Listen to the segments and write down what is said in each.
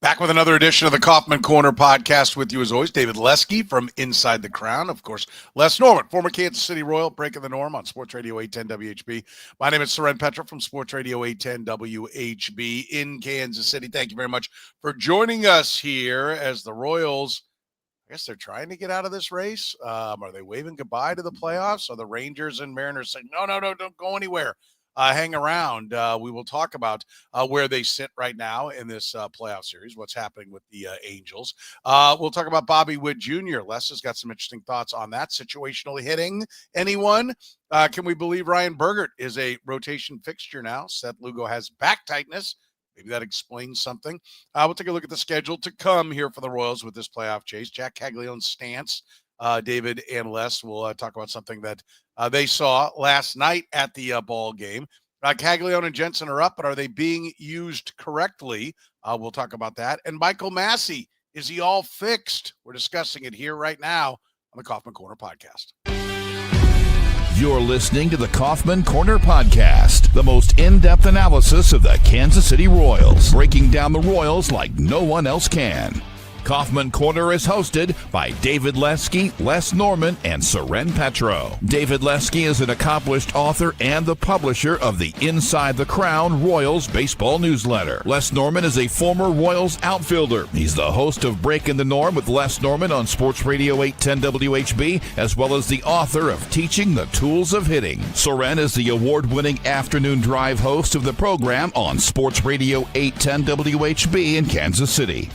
Back with another edition of the Kaufman Corner podcast with you as always, David Lesky from Inside the Crown. Of course, Les Norman, former Kansas City Royal, breaking the norm on Sports Radio 810 WHB. My name is Soren Petro from Sports Radio 810 WHB in Kansas City. Thank you very much for joining us here as the Royals, I guess they're trying to get out of this race. Are they waving goodbye to the playoffs? Are the Rangers and Mariners saying, no, don't go anywhere. Hang around. We will talk about where they sit right now in this playoff series, what's happening with the Angels. We'll talk about Bobby Witt Jr. Les has got some interesting thoughts on that. Situationally hitting anyone? Can we believe Ryan Bergert is a rotation fixture now? Seth Lugo has back tightness. Maybe that explains something. We'll take a look at the schedule to come here for the Royals with this playoff chase. Jack Caglianone's stance. David and Les will talk about something that they saw last night at the ball game. Caglianone and Jensen are up, but are they being used correctly? We'll talk about that. And Michael Massey, is he all fixed? We're discussing it here right now on the Kaufman Corner podcast. You're listening to the Kaufman Corner podcast, the most in-depth analysis of the Kansas City Royals, breaking down the Royals like no one else can. Kaufman Corner is hosted by David Lesky, Les Norman, and Soren Petro. David Lesky is an accomplished author and the publisher of the Inside the Crown Royals baseball newsletter. Les Norman is a former Royals outfielder. He's the host of Breaking the Norm with Les Norman on Sports Radio 810 WHB, as well as the author of Teaching the Tools of Hitting. Soren is the award-winning afternoon drive host of the program on Sports Radio 810 WHB in Kansas City.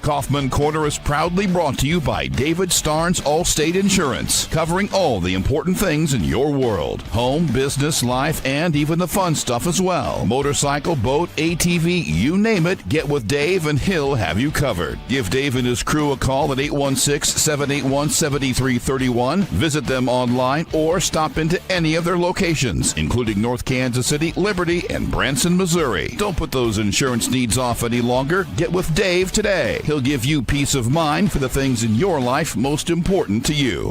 Kaufman Corner is proudly brought to you by David Starnes Allstate Insurance, covering all the important things in your world. Home, business, life, and even the fun stuff as well. Motorcycle, boat, ATV, you name it, get with Dave and he'll have you covered. Give Dave and his crew a call at 816-781-7331. Visit them online or stop into any of their locations, including North Kansas City, Liberty, and Branson, Missouri. Don't put those insurance needs off any longer. Get with Dave today. He'll give you peace of mind for the things in your life most important to you.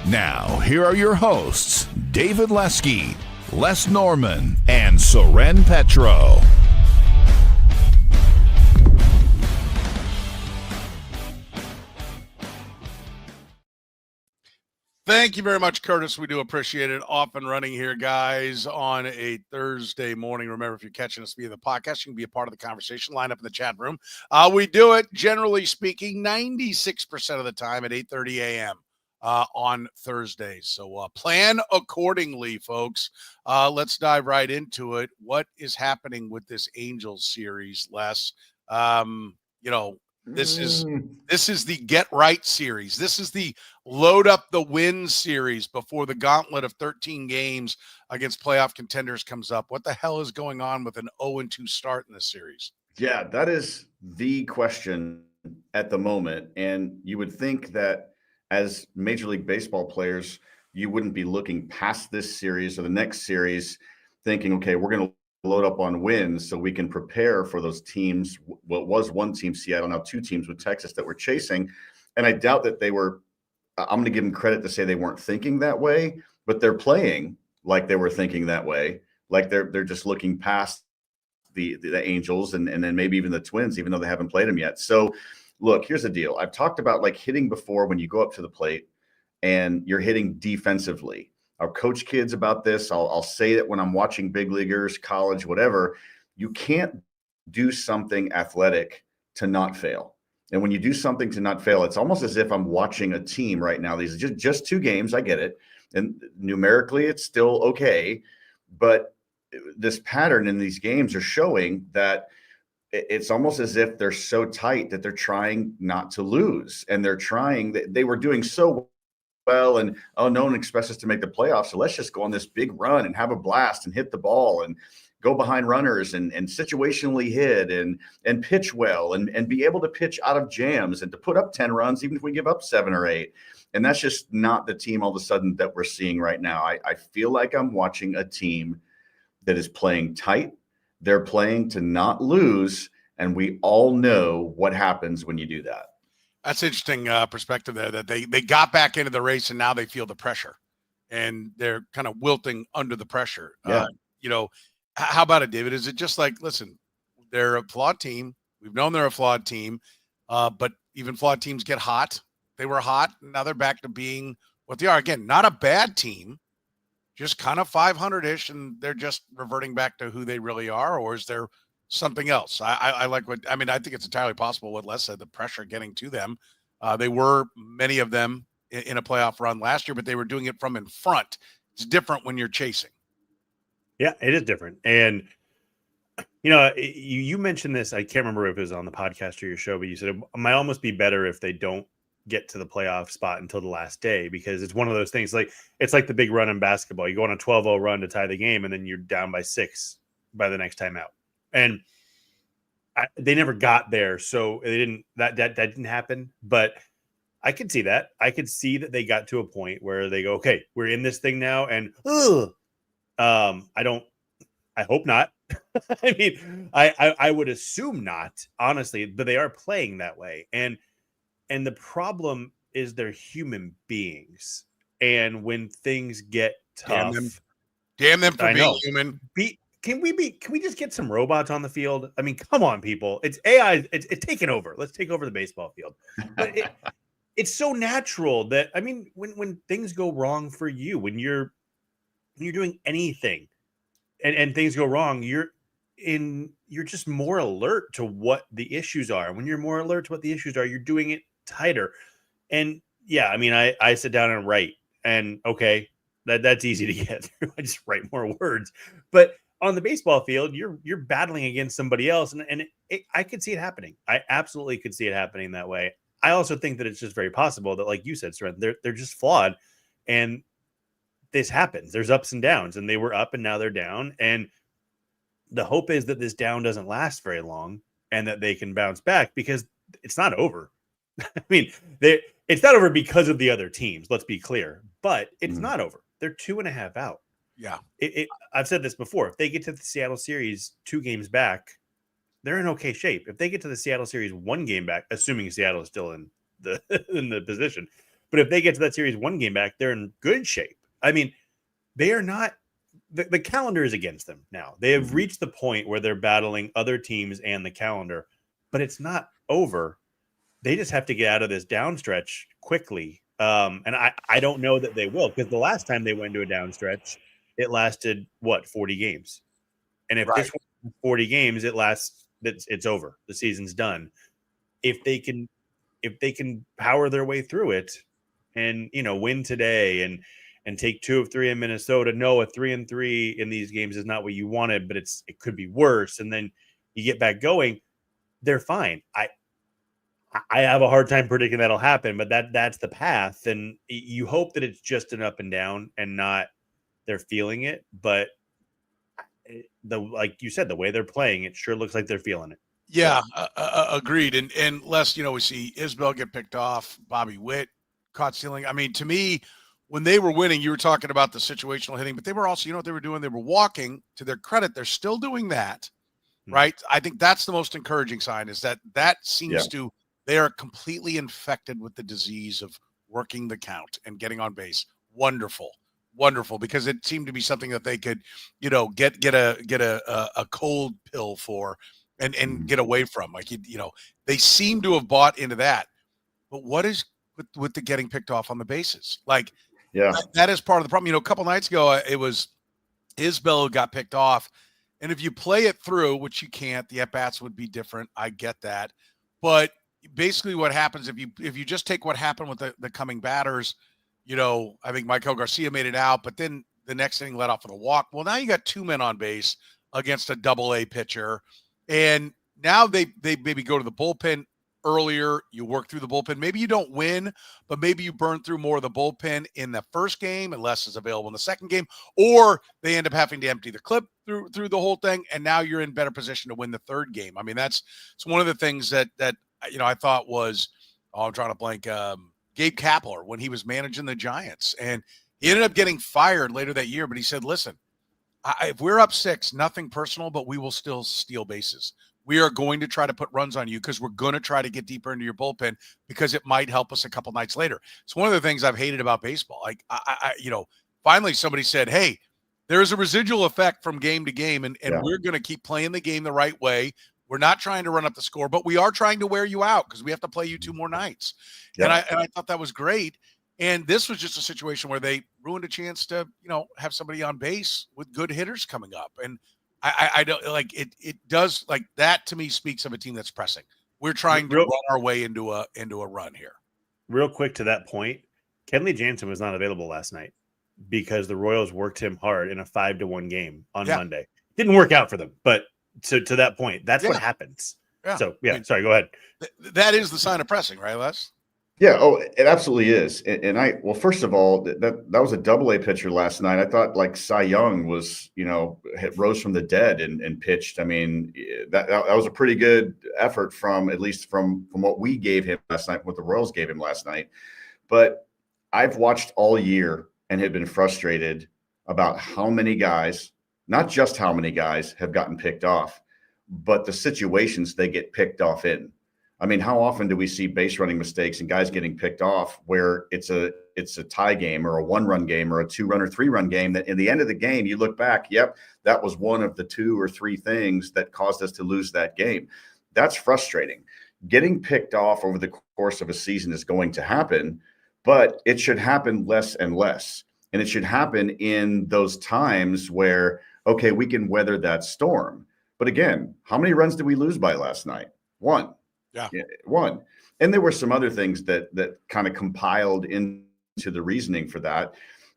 Now, here are your hosts, David Lesky, Les Norman, and Soren Petro. Thank you very much, Curtis. We do appreciate it. Off and running here, guys, on a Thursday morning. Remember, if you're catching us via the podcast, you can be a part of the conversation. Line up in the chat room. We do it, generally speaking, 96% of the time at 8:30 a.m. On Thursdays. So plan accordingly, folks. Let's dive right into it. What is happening with this Angels series, Les? This is the get right series. This is the load up the win series before the gauntlet of 13 games against playoff contenders comes up. What the hell is going on with an 0-2 start in this series? Yeah, that is the question at the moment. And you would think that as Major League Baseball players, you wouldn't be looking past this series or the next series thinking, okay, we're going to load up on wins so we can prepare for those teams. Well, it was one team, Seattle, now two teams with Texas that we're chasing. And I doubt that they were, I'm going to give them credit to say they weren't thinking that way, but they're playing like they were thinking that way. Like they're just looking past the Angels and then maybe even the Twins, even though they haven't played them yet. So look, here's the deal. I've talked about like hitting before when you go up to the plate and you're hitting defensively. I'll coach kids about this. I'll say that when I'm watching big leaguers, college, whatever, you can't do something athletic to not fail. And when you do something to not fail, it's almost as if I'm watching a team right now. These are just two games. I get it. And numerically, it's still okay. But this pattern in these games are showing that it's almost as if they're so tight that they're trying not to lose. And they were doing so well, and no one expects us to make the playoffs, so let's just go on this big run and have a blast and hit the ball and go behind runners and situationally hit and pitch well and be able to pitch out of jams and to put up 10 runs even if we give up 7 or 8. And that's just not the team all of a sudden that we're seeing right now. I feel like I'm watching a team that is playing tight. They're playing to not lose, and we all know what happens when you do that. That's interesting perspective there, that they got back into the race and now they feel the pressure and they're kind of wilting under the pressure. Yeah. How about it, David? Is it just like, listen, they're a flawed team. We've known they're a flawed team, but even flawed teams get hot. They were hot. Now they're back to being what they are. Again, not a bad team, just kind of 500-ish, and they're just reverting back to who they really are, or is there something else? I like what – I mean, I think it's entirely possible what Les said, the pressure getting to them. They were, many of them, in a playoff run last year, but they were doing it from in front. It's different when you're chasing. Yeah, it is different. And, you know, you mentioned this. I can't remember if it was on the podcast or your show, but you said it might almost be better if they don't get to the playoff spot until the last day, because it's one of those things. Like, it's like the big run in basketball. You go on a 12-0 run to tie the game, and then you're down by 6 by the next time out. And they never got there, so they didn't. That didn't happen. But I could see that. I could see that they got to a point where they go, okay, we're in this thing now, and I hope not. I mean, I would assume not, honestly, but they are playing that way. And the problem is they're human beings. And when things get tough, damn them for being human. Can we just get some robots on the field? I mean, come on, people. It's AI. It's taking over. Let's take over the baseball field. But it's so natural that, I mean, when things go wrong for you, when you're doing anything and things go wrong, you're just more alert to what the issues are. When you're more alert to what the issues are, you're doing it tighter. And yeah, I mean, I sit down and write, and okay, that's easy to get through. I just write more words. But on the baseball field, you're battling against somebody else, and I could see it happening. I absolutely could see it happening that way. I also think that it's just very possible that, like you said, Soren, they're just flawed, and this happens. There's ups and downs, and they were up and now they're down. And the hope is that this down doesn't last very long and that they can bounce back, because it's not over. I mean, it's not over because of the other teams. Let's be clear, but it's not over. They're 2.5 out. Yeah. I've said this before. If they get to the Seattle series 2 games back, they're in okay shape. If they get to the Seattle series 1 game back, assuming Seattle is still in the position, but if they get to that series 1 game back, they're in good shape. I mean, they are not. The calendar is against them now. They have reached the point where they're battling other teams and the calendar, but it's not over. They just have to get out of this down stretch quickly. And I don't know that they will, because the last time they went into a down stretch, it lasted 40 games. And if this one 40 games, it's over. The season's done. If they can power their way through it and, win today and take 2 of 3 in Minnesota. No, a 3-3 in these games is not what you wanted, but it could be worse. And then you get back going, they're fine. I have a hard time predicting that'll happen, but that's the path. And you hope that it's just an up and down and not they're feeling it. But like you said, the way they're playing, it sure looks like they're feeling it. Yeah, agreed. And Les, we see Isbell get picked off, Bobby Witt caught stealing. I mean, to me, when they were winning, you were talking about the situational hitting, but they were also, what they were doing? They were walking. To their credit, they're still doing that, right? I think that's the most encouraging sign, is that seems to, they are completely infected with the disease of working the count and getting on base. Wonderful, because it seemed to be something that they could, get a cold pill for and get away from. Like, they seem to have bought into that. But what is with the getting picked off on the bases? Like, that is part of the problem. A couple nights ago, it was Isbell who got picked off. And if you play it through, which you can't, the at-bats would be different. I get that. But basically what happens if you just take what happened with the coming batters, I think Michael Garcia made it out, but then the next inning let off with a walk. Well, now you got 2 men on base against a double-A pitcher. And now they maybe go to the bullpen earlier. You work through the bullpen. Maybe you don't win, but maybe you burn through more of the bullpen in the first game and less is available in the second game, or they end up having to empty the clip through the whole thing. And now you're in better position to win the third game. I mean, it's one of the things that I thought was, I'm trying to blank, Gabe Kapler when he was managing the Giants, and he ended up getting fired later that year. But he said, listen, if we're up 6, nothing personal, but we will still steal bases. We are going to try to put runs on you because we're going to try to get deeper into your bullpen because it might help us a couple nights later. It's one of the things I've hated about baseball. Like, finally somebody said, hey, there's a residual effect from game to game, and we're going to keep playing the game the right way. We're not trying to run up the score, but we are trying to wear you out because we have to play you 2 more nights. Yeah. And I thought that was great. And this was just a situation where they ruined a chance to, have somebody on base with good hitters coming up. And I don't like it. It does, like, that to me speaks of a team that's pressing. We're trying to run our way into a run here. Real quick to that point, Kenley Jansen was not available last night because the Royals worked him hard in a 5-1 game on Monday. Didn't work out for them, but to that point, that's what happens. Yeah. So sorry, go ahead. That is the sign of pressing, right, Les? Yeah. Oh, it absolutely is. Well, first of all, that was a double-A pitcher last night. I thought like Cy Young was, rose from the dead and pitched. I mean, that was a pretty good effort at least from what we gave him last night, what the Royals gave him last night. But I've watched all year and have been frustrated about how many guys, not just how many guys have gotten picked off, but the situations they get picked off in. I mean, how often do we see base running mistakes and guys getting picked off where it's a tie game or a 1-run game or a 2-run or 3-run game that in the end of the game, you look back, yep, that was one of the 2 or 3 things that caused us to lose that game. That's frustrating. Getting picked off over the course of a season is going to happen, but it should happen less and less. And it should happen in those times where, okay, we can weather that storm. But again, how many runs did we lose by last night? 1. Yeah, 1. And there were some other things that kind of compiled into the reasoning for that.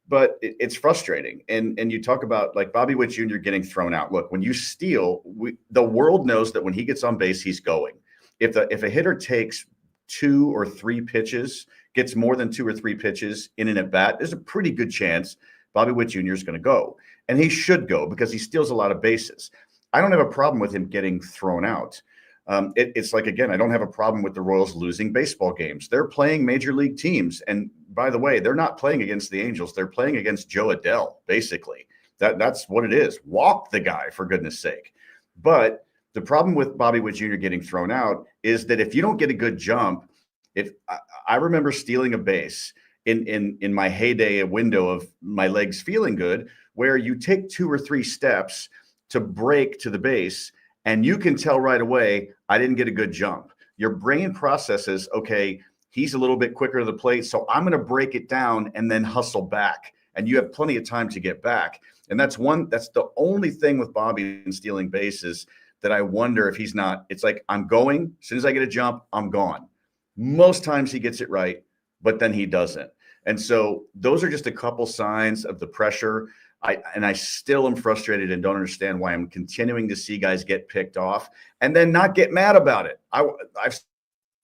But it's frustrating. And you talk about like Bobby Witt Jr. getting thrown out. Look, when you steal, the world knows that when he gets on base, he's going. If a hitter takes 2 or 3 pitches, gets more than 2 or 3 pitches in an at-bat, there's a pretty good chance Bobby Witt Jr. is going to go. And he should go because he steals a lot of bases. I don't have a problem with him getting thrown out. It's like, again, I don't have a problem with the Royals losing baseball games. They're playing major league teams. And by the way, they're not playing against the Angels. They're playing against Joe Adele, basically. That's what it is. Walk the guy, for goodness sake. But the problem with Bobby Witt Jr. getting thrown out is that if you don't get a good jump, if I remember stealing a base in my heyday, a window of my legs feeling good, where you take 2 or 3 steps to break to the base, and you can tell right away, I didn't get a good jump. Your brain processes, okay, he's a little bit quicker to the plate, so I'm going to break it down and then hustle back. And you have plenty of time to get back. And that's the only thing with Bobby in stealing bases that I wonder if he's not. It's like, I'm going, as soon as I get a jump, I'm gone. Most times he gets it right, but then he doesn't. And so those are just a couple signs of the pressure. I still am frustrated and don't understand why I'm continuing to see guys get picked off and then not get mad about it. I've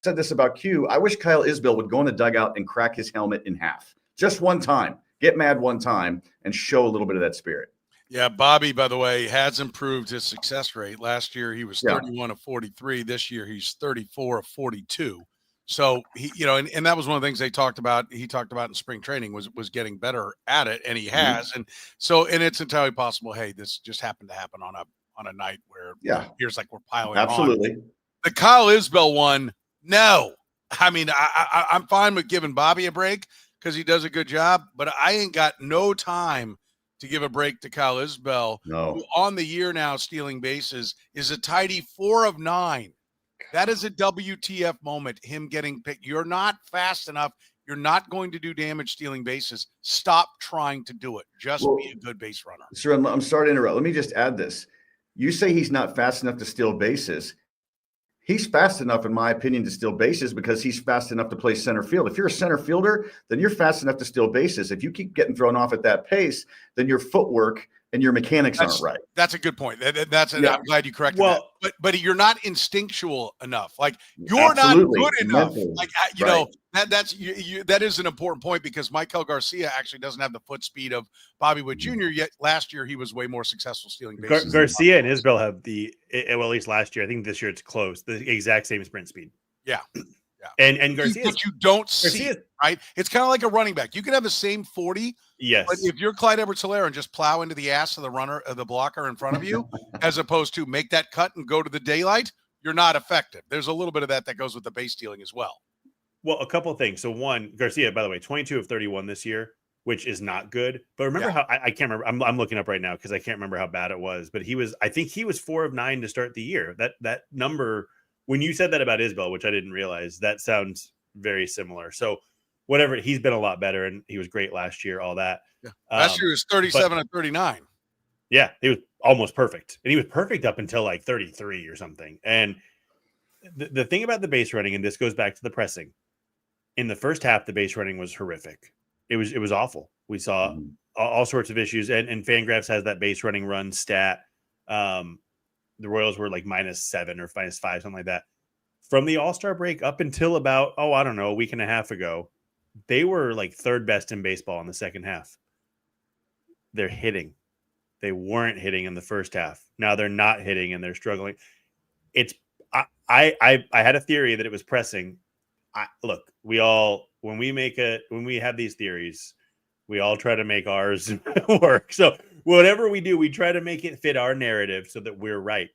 said this about Q. I wish Kyle Isbell would go in the dugout and crack his helmet in half. Just one time. Get mad one time and show a little bit of that spirit. Yeah, Bobby, by the way, has improved his success rate. Last year, he was 31 of 43. This year, he's 34 of 42. So he, and that was one of the things he talked about in spring training was getting better at it, and he has. And so, and it's entirely possible, hey, this just happened to happen on a night where it appears like we're piling Absolutely. on. The Kyle Isbell one, no. I mean, I'm fine with giving Bobby a break because he does a good job, but I ain't got no time to give a break to Kyle Isbell, who on the year now stealing bases is a tidy 4 of 9. That is a WTF moment, him getting picked. You're not fast enough. You're not going to do damage stealing bases. Stop trying to do it. Just be a good base runner. Sir, I'm sorry to interrupt. Let me just add this. You say he's not fast enough to steal bases. He's fast enough, in my opinion, to steal bases because he's fast enough to play center field. If you're a center fielder, then you're fast enough to steal bases. If you keep getting thrown off at that pace, then your footwork and your mechanics aren't right. That's a good point. I'm glad you corrected that. But you're not instinctual enough. Like you're not good enough. Like that is an important point because Michael Garcia actually doesn't have the foot speed of Bobby Witt Jr. Yet last year he was way more successful stealing bases. Garcia and Isbell have at least last year. I think this year it's close. The exact same sprint speed. Yeah. And Garcia, but you don't see it, right? It's kind of like a running back. You can have the same 40, yes. But if you're Clyde Edwards-Helaire and just plow into the ass of the runner, of the blocker in front of you, as opposed to make that cut and go to the daylight, you're not effective. There's a little bit of that goes with the base stealing as well. Well, a couple of things. So one, Garcia, by the way, 22 of 31 this year, which is not good. But remember how I can't remember. I'm looking up right now because I can't remember how bad it was. But I think he was 4 of 9 to start the year. That number, when you said that about Isbell, which I didn't realize, that sounds very similar. So whatever, he's been a lot better, and he was great last year. All that. Yeah. Last year was 37 and 39. Yeah, he was almost perfect, and he was perfect up until like 33 or something. And the thing about the base running, and this goes back to the pressing. In the first half, the base running was horrific. It was awful. We saw all sorts of issues, and Fangraphs has that base running run stat. The Royals were like -7 or -5, something like that. From the All-Star break up until about, I don't know, a week and a half ago, they were like third best in baseball in the second half. They're hitting. They weren't hitting in the first half. Now they're not hitting, and they're struggling. I had a theory that it was pressing. Look, when we have these theories, we all try to make ours work. So whatever we do, we try to make it fit our narrative so that we're right.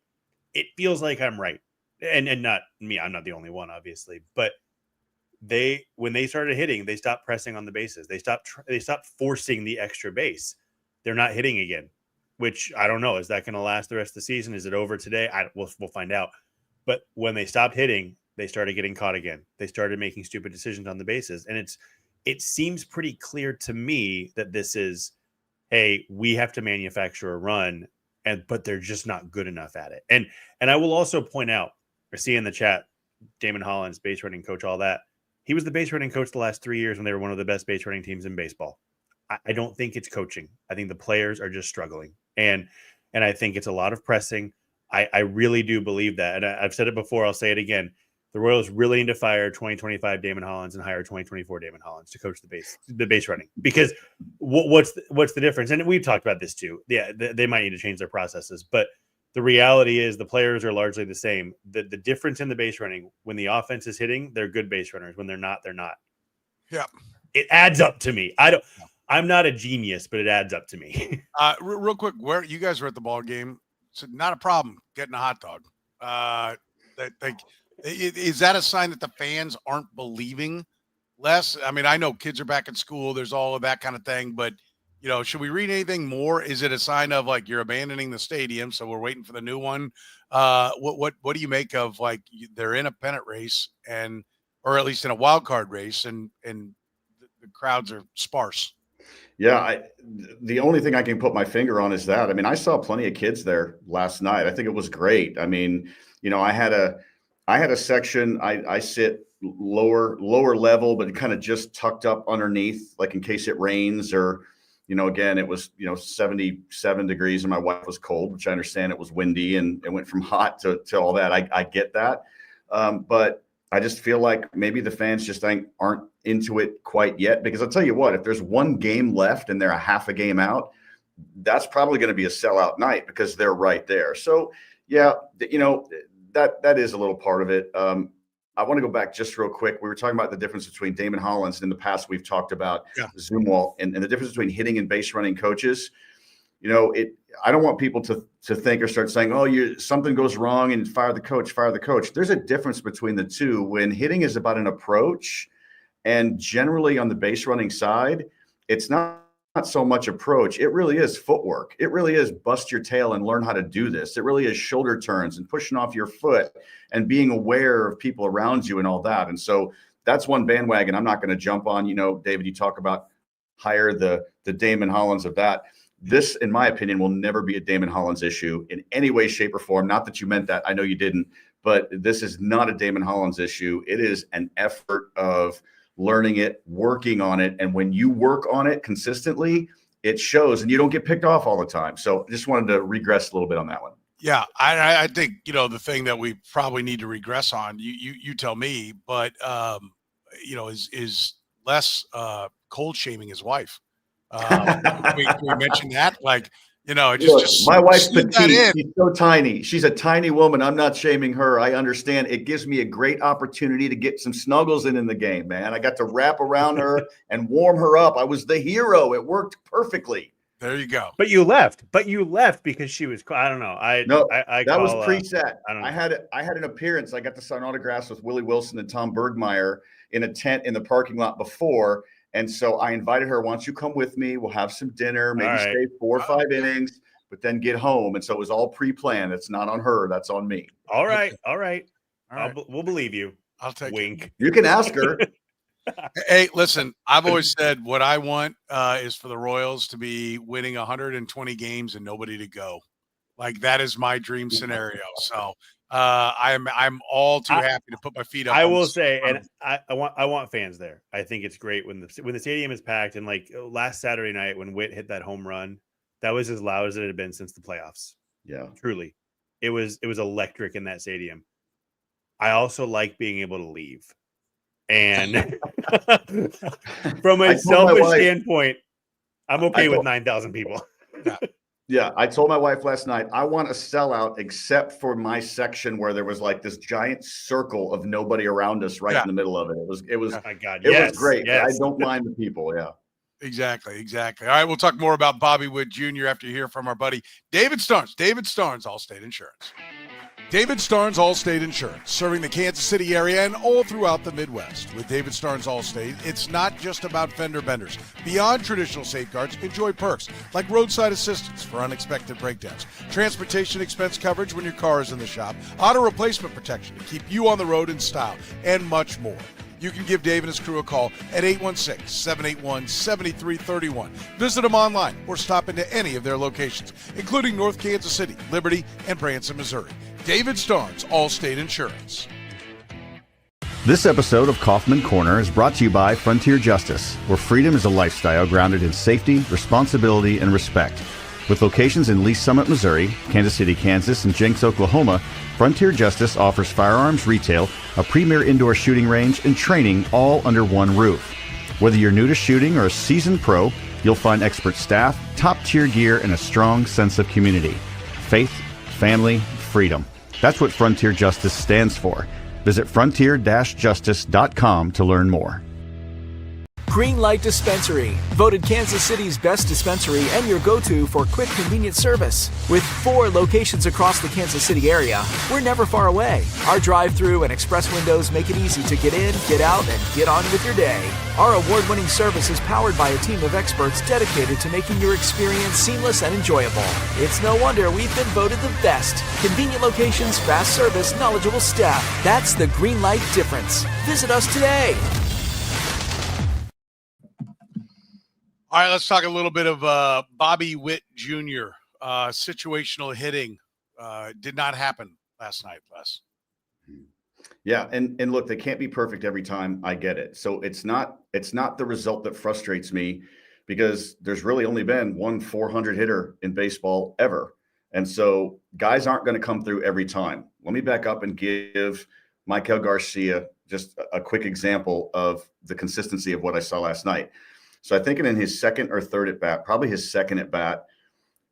It feels like I'm right, and not me. I'm not the only one, obviously. But when they started hitting, they stopped pressing on the bases. They stopped forcing the extra base. They're not hitting again, which I don't know. Is that going to last the rest of the season? Is it over today? We'll find out. But when they stopped hitting, they started getting caught again. They started making stupid decisions on the bases. And it seems pretty clear to me that this is, hey, we have to manufacture a run, but they're just not good enough at it. And I will also point out, I see in the chat, Damon Holland's base running coach, all that. He was the base running coach the last 3 years when they were one of the best base running teams in baseball. I don't think it's coaching. I think the players are just struggling. And I think it's a lot of pressing. I really do believe that. And I've said it before. I'll say it again. The Royals really need to fire 2025 Damon Hollands and hire 2024 Damon Hollands to coach the base running. Because what's the difference? And we've talked about this too. Yeah, they might need to change their processes. But the reality is the players are largely the same. The difference in the base running, when the offense is hitting, they're good base runners. When they're not, they're not. Yeah. It adds up to me. I'm not a genius, but it adds up to me. Real quick, where you guys were at the ball game, so not a problem getting a hot dog. Is that a sign that the fans aren't believing less? I mean, I know kids are back in school. There's all of that kind of thing, but should we read anything more? Is it a sign of like you're abandoning the stadium, so we're waiting for the new one? What do you make of like they're in a pennant race or at least in a wild card race, and the crowds are sparse? Yeah, the only thing I can put my finger on is that. I mean, I saw plenty of kids there last night. I think it was great. I mean, I had a section. I sit lower level, but kind of just tucked up underneath, like in case it rains or, again, it was 77 degrees and my wife was cold, which I understand. It was windy and it went from hot to all that. I get that, but I just feel like maybe the fans just aren't into it quite yet, because I'll tell you what, if there's one game left and they're a half a game out, that's probably going to be a sellout night because they're right there. So yeah, that is a little part of it. I want to go back just real quick. We were talking about the difference between Damon Hollands. In the past, we've talked about Zumwalt and the difference between hitting and base running coaches. I don't want people to think or start saying, something goes wrong and fire the coach. There's a difference between the two. When hitting is about an approach, and generally on the base running side, it's not so much approach. It really is footwork. It really is bust your tail and learn how to do this. It really is shoulder turns and pushing off your foot and being aware of people around you and all that. And so that's one bandwagon I'm not going to jump on. David, you talk about hire the Damon Hollands of that. This, in my opinion, will never be a Damon Hollands issue in any way, shape, or form. Not that you meant that. I know you didn't. But this is not a Damon Hollands issue. It is an effort of learning it, working on it. And when you work on it consistently, it shows and you don't get picked off all the time. So I just wanted to regress a little bit on that one. Yeah, I think, the thing that we probably need to regress on, you tell me, but, is less cold shaming his wife. Can we mention that? Like, just my wife's petite. She's so tiny. She's a tiny woman. I'm not shaming her. I understand. It gives me a great opportunity to get some snuggles in the game, man. I got to wrap around her and warm her up. I was the hero. It worked perfectly. There you go. But you left because she was, I don't know. That was preset. I had an appearance. I got to sign autographs with Willie Wilson and Tom Bergmeyer in a tent in the parking lot before. And so I invited her, why don't you come with me? We'll have some dinner, maybe right. stay 4 or 5 innings, but then get home. And so it was all pre-planned. It's not on her. That's on me. All right. All right. All right. We'll believe you. I'll take Wink. it. You can ask her. Hey, listen, I've always said what I want is for the Royals to be winning 120 games and nobody to go. Like, that is my dream scenario. So I'm all too happy to put my feet up. I will say, and I want fans there. I think it's great when the stadium is packed. And like last Saturday night when Witt hit that home run, that was as loud as it had been since the playoffs. Yeah, truly, it was electric in that stadium. I also like being able to leave, and from a selfish standpoint, I'm okay with 9,000 people. Yeah, I told my wife last night, I want a sellout except for my section where there was like this giant circle of nobody around us right in the middle of it. It was oh my God, it was great. Yes. I don't mind the people. Yeah. Exactly. All right, we'll talk more about Bobby Witt Jr. after you hear from our buddy David Starnes. David Starnes, Allstate Insurance. David Starnes Allstate Insurance, serving the Kansas City area and all throughout the Midwest. With David Starnes Allstate, it's not just about fender benders. Beyond traditional safeguards, enjoy perks like roadside assistance for unexpected breakdowns, transportation expense coverage when your car is in the shop, auto replacement protection to keep you on the road in style, and much more. You can give Dave and his crew a call at 816-781-7331. Visit them online or stop into any of their locations, including North Kansas City, Liberty, and Branson, Missouri. David Starnes, Allstate Insurance. This episode of Kaufman Corner is brought to you by Frontier Justice, where freedom is a lifestyle grounded in safety, responsibility, and respect. With locations in Lee's Summit, Missouri, Kansas City, Kansas, and Jenks, Oklahoma, Frontier Justice offers firearms retail, a premier indoor shooting range, and training all under one roof. Whether you're new to shooting or a seasoned pro, you'll find expert staff, top-tier gear, and a strong sense of community. Faith, family, freedom. That's what Frontier Justice stands for. Visit frontier-justice.com to learn more. Green Light Dispensary, voted Kansas City's best dispensary and your go-to for quick, convenient service. With 4 locations across the Kansas City area, we're never far away. Our drive-through and express windows make it easy to get in, get out, and get on with your day. Our award-winning service is powered by a team of experts dedicated to making your experience seamless and enjoyable. It's no wonder we've been voted the best. Convenient locations, fast service, knowledgeable staff. That's the Green Light difference. Visit us today. All right, let's talk a little bit of Bobby Witt Jr. Situational hitting did not happen last night, Les. Yeah, and look, they can't be perfect every time. I get it. So it's not the result that frustrates me, because there's really only been one 400 hitter in baseball ever. And so guys aren't going to come through every time. Let me back up and give Michael Garcia just a quick example of the consistency of what I saw last night. So I think in his second or third at bat, probably his second at bat,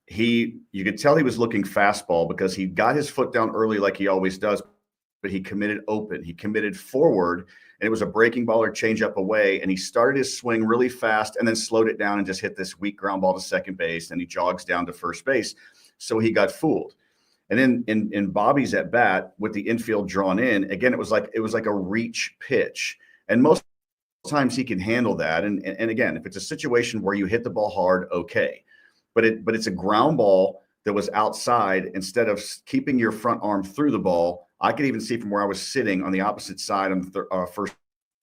you could tell he was looking fastball because he got his foot down early like he always does, but he committed open. He committed forward, and it was a breaking ball or changeup away, and he started his swing really fast and then slowed it down and just hit this weak ground ball to second base, and he jogs down to first base. So he got fooled. And then in Bobby's at bat with the infield drawn in, again, it was like a reach pitch, and most times he can handle that. And again, if it's a situation where you hit the ball hard, okay, but it's a ground ball that was outside. Instead of keeping your front arm through the ball, I could even see from where I was sitting on the opposite side, on the first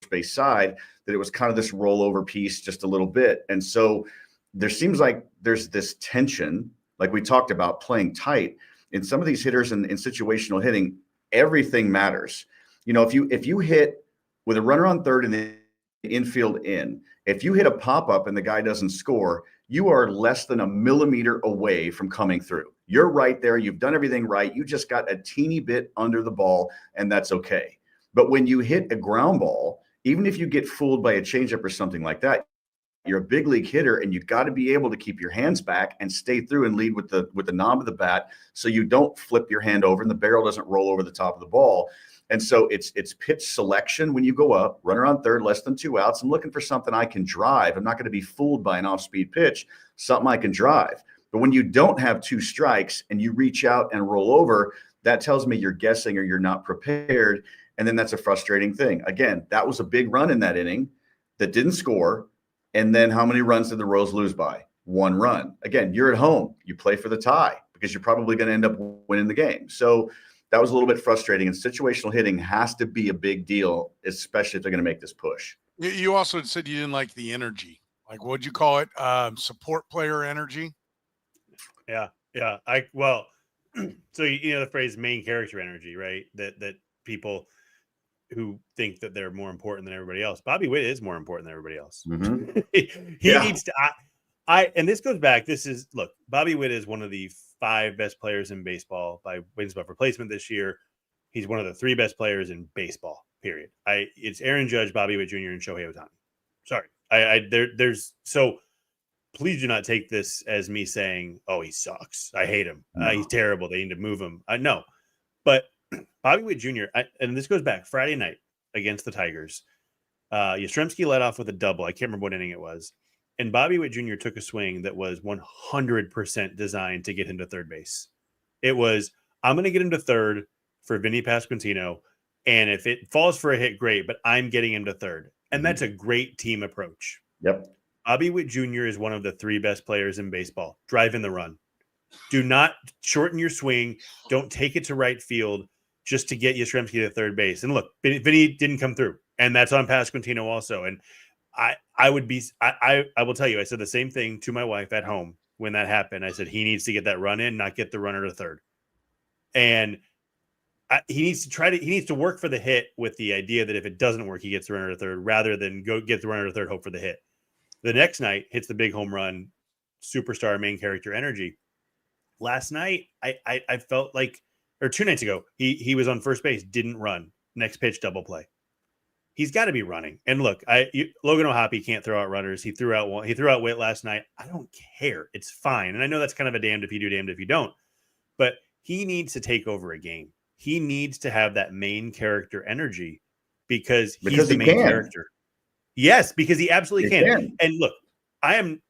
base side, that it was kind of this rollover piece just a little bit. And so there seems like there's this tension, like we talked about, playing tight. In some of these hitters in situational hitting, everything matters. You know, if you hit with a runner on third and the infield in, if you hit a pop-up and the guy doesn't score, you are less than a millimeter away from coming through. You're right there. You've done everything right. You just got a teeny bit under the ball, and that's okay. But when you hit a ground ball, even if you get fooled by a changeup or something like that, you're a big league hitter, and you've got to be able to keep your hands back and stay through and lead with the knob of the bat, so you don't flip your hand over and the barrel doesn't roll over the top of the ball. And so it's pitch selection. When you go up, runner on third, less than 2 outs, I'm looking for something I can drive. I'm not going to be fooled by an off-speed pitch, something I can drive. But when you don't have 2 strikes and you reach out and roll over, that tells me you're guessing or you're not prepared. And then that's a frustrating thing. Again, that was a big run in that inning that didn't score. And then how many runs did the Royals lose by? 1 run. Again, you're at home. You play for the tie because you're probably going to end up winning the game. So that was a little bit frustrating. And situational hitting has to be a big deal, especially if they're going to make this push. You also said you didn't like the energy. Like, what'd you call it? Support player energy? Yeah. So you know the phrase main character energy, right? That people who think that they're more important than everybody else. Bobby Witt is more important than everybody else. Mm-hmm. He needs to. And this goes back. Look, Bobby Witt is one of the 5 best players in baseball by wins above replacement this year. He's one of the 3 best players in baseball. Period. It's Aaron Judge, Bobby Witt Jr., and Shohei Ohtani. Sorry, there's so. Please do not take this as me saying, "Oh, he sucks. I hate him. No. He's terrible. They need to move him." No, but Bobby Witt Jr. And this goes back Friday night against the Tigers. Yastrzemski led off with a double. I can't remember what inning it was. And Bobby Witt Jr. took a swing that was 100% designed to get him to third base. It was, I'm going to get him to third for Vinny Pasquantino. And if it falls for a hit, great, but I'm getting him to third. And that's a great team approach. Yep. Bobby Witt Jr. is one of the 3 best players in baseball. Drive in the run. Do not shorten your swing. Don't take it to right field just to get Yastrzemski to third base. And look, Vinny didn't come through. And that's on Pasquantino also. And I will tell you, I said the same thing to my wife at home when that happened. I said, he needs to get that run in, not get the runner to third. And he needs to work for the hit with the idea that if it doesn't work, he gets the runner to third rather than go get the runner to third, hope for the hit. The next night hits the big home run, superstar main character energy. Last night, I felt like, or 2 nights ago, he was on first base, didn't run. Next pitch, double play. He's got to be running. And look, Logan O'Hoppe can't throw out runners. He threw out Witt last night. I don't care. It's fine. And I know that's kind of a damned if you do, damned if you don't. But he needs to take over a game. He needs to have that main character energy because he's the main character. Yes, because he absolutely can. And look, I am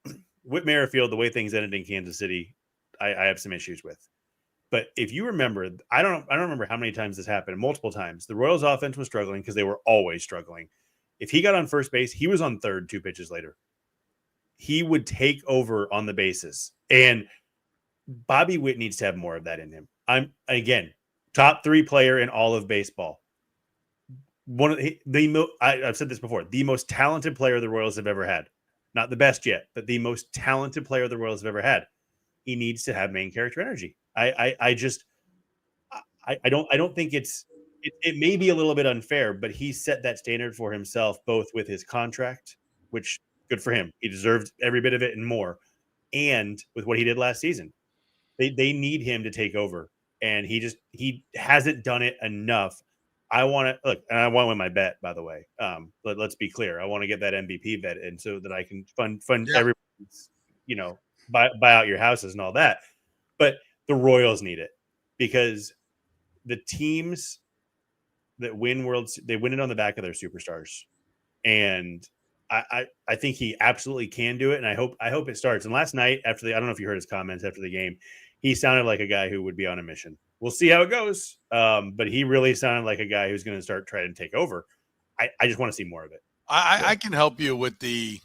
Whit Merrifield, the way things ended in Kansas City, I have some issues with. But if you remember, I don't remember how many times this happened. Multiple times. The Royals offense was struggling because they were always struggling. If he got on first base, he was on third 2 pitches later. He would take over on the bases. And Bobby Witt needs to have more of that in him. Again, top 3 player in all of baseball. I've said this before, the most talented player the Royals have ever had. Not the best yet, but the most talented player the Royals have ever had. He needs to have main character energy. I don't think it may be a little bit unfair, but he set that standard for himself, both with his contract, which good for him. He deserved every bit of it and more. And with what he did last season, they need him to take over. And he hasn't done it enough. I want to look, and I want to win my bet, by the way. But let's be clear. I want to get that MVP bet in so that I can fund everybody's, buy out your houses and all that. But the Royals need it because the teams that win they win it on the back of their superstars. And I think he absolutely can do it. And I hope it starts. And last night I don't know if you heard his comments after the game, he sounded like a guy who would be on a mission. We'll see how it goes. But he really sounded like a guy who's going to start trying to take over. I just want to see more of it. I can help you with the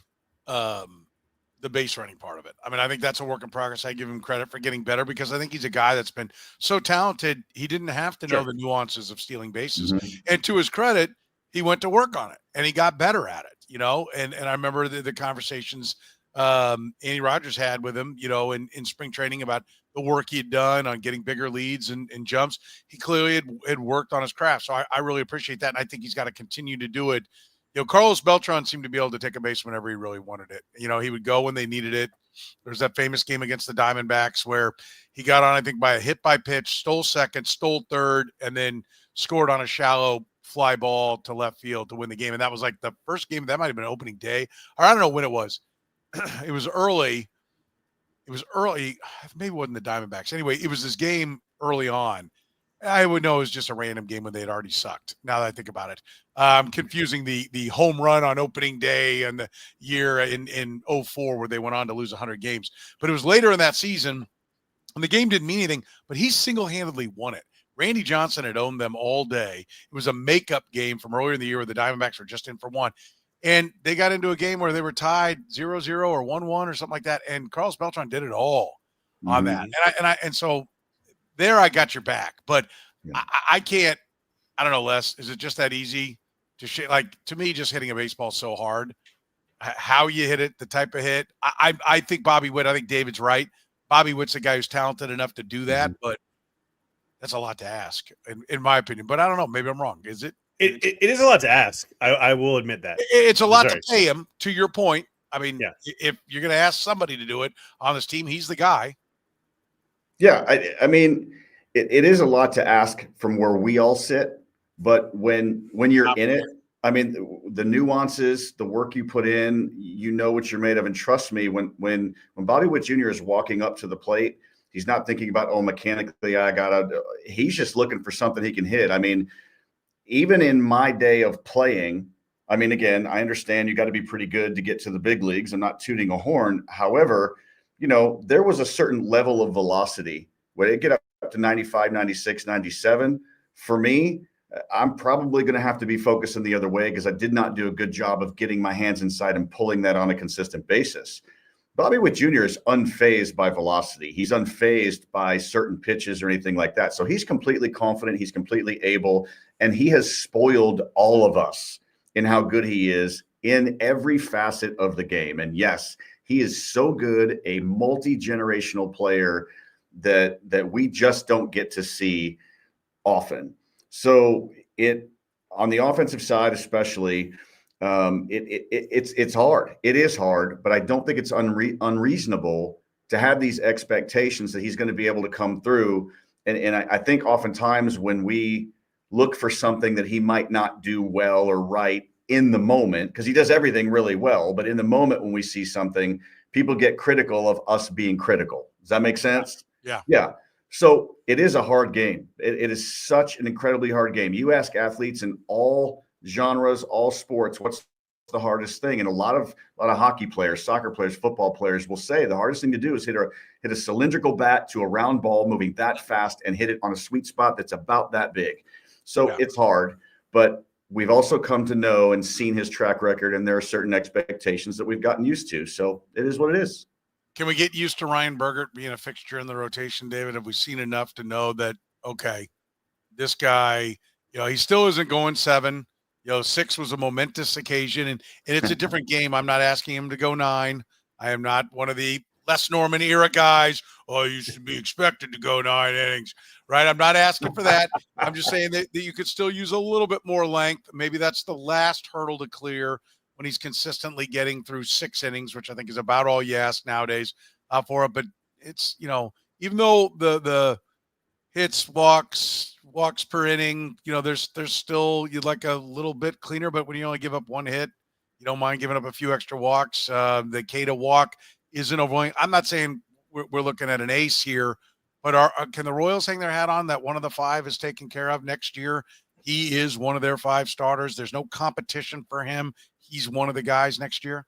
base running part of it. I mean, I think that's a work in progress. I give him credit for getting better because I think he's a guy that's been so talented. He didn't have to know the nuances of stealing bases. Mm-hmm. And to his credit, he went to work on it and he got better at it, and I remember the conversations Andy Rogers had with him, in spring training about the work he had done on getting bigger leads and jumps. He clearly had worked on his craft. So I really appreciate that. And I think he's got to continue to do it. Carlos Beltran seemed to be able to take a base whenever he really wanted it. He would go when they needed it. There's that famous game against the Diamondbacks where he got on, I think, by a hit by pitch, stole second, stole third, and then scored on a shallow fly ball to left field to win the game. And that was like the first game. That might have been opening day. Or I don't know when it was. It was early. Maybe it wasn't the Diamondbacks. Anyway, it was this game early on. I would know it was just a random game when they had already sucked. Now that I think about it, confusing the home run on opening day and the year in 2004 where they went on to lose 100 games. But it was later in that season, and the game didn't mean anything. But he single-handedly won it. Randy Johnson had owned them all day. It was a makeup game from earlier in the year where the Diamondbacks were just in for one. And they got into a game where they were tied 0-0 or 1-1 or something like that. And Carlos Beltran did it all on that. And so there I got your back. But I can't, I don't know, Les, is it just that easy to like, to me, just hitting a baseball so hard, how you hit it, the type of hit. I think Bobby Witt, I think David's right. Bobby Witt's a guy who's talented enough to do that, but that's a lot to ask, in my opinion. But I don't know. Maybe I'm wrong. Is it? It is a lot to ask. I will admit that. It's a lot to pay him, to your point. I mean, if you're going to ask somebody to do it on this team, he's the guy. Yeah, I mean, it is a lot to ask from where we all sit. But when you're in it, I mean, the nuances, the work you put in, you know what you're made of. And trust me, when Bobby Witt Jr. is walking up to the plate, he's not thinking about, oh, mechanically, he's just looking for something he can hit. I mean, even in my day of playing, I mean, again, I understand you got to be pretty good to get to the big leagues. I'm not tooting a horn. However, you know, there was a certain level of velocity where it get up to 95, 96, 97. For me, I'm probably going to have to be focusing the other way because I did not do a good job of getting my hands inside and pulling that on a consistent basis. Bobby Witt Jr. is unfazed by velocity. He's unfazed by certain pitches or anything like that. So he's completely confident. He's completely able. And he has spoiled all of us in how good he is in every facet of the game. And yes, he is so good, a multi-generational player that we just don't get to see often. So on the offensive side, especially, it's hard. It is hard, but I don't think it's unreasonable to have these expectations that he's going to be able to come through. And I think oftentimes when we look for something that he might not do well or right in the moment, because he does everything really well, but in the moment when we see something, people get critical of us being critical. Does that make sense? Yeah. Yeah. So it is a hard game. It is such an incredibly hard game. You ask athletes in all genres, all sports, what's the hardest thing? And a lot of hockey players, soccer players, football players will say the hardest thing to do is hit a cylindrical bat to a round ball moving that fast and hit it on a sweet spot that's about that big. So It's hard, but we've also come to know and seen his track record, and there are certain expectations that we've gotten used to. So it is what it is. Can we get used to Ryan Bergert being a fixture in the rotation, David? Have we seen enough to know that, okay, this guy, you know, he still isn't going 7. You know, 6 was a momentous occasion, and it's a different game. I'm not asking him to go 9. I am not one of the Les Norman era guys. Oh, you should be expected to go 9 innings, right? I'm not asking for that. I'm just saying that you could still use a little bit more length. Maybe that's the last hurdle to clear when he's consistently getting through 6 innings, which I think is about all you ask nowadays for it. But it's, you know, even though the hits, walks per inning, you know, there's still, you'd like a little bit cleaner, but when you only give up 1 hit, you don't mind giving up a few extra walks. The K to walk isn't overwhelming. I'm not saying we're looking at an ace here, but can the Royals hang their hat on that one of the 5 is taken care of next year? He is one of their 5 starters. There's no competition for him. He's one of the guys next year.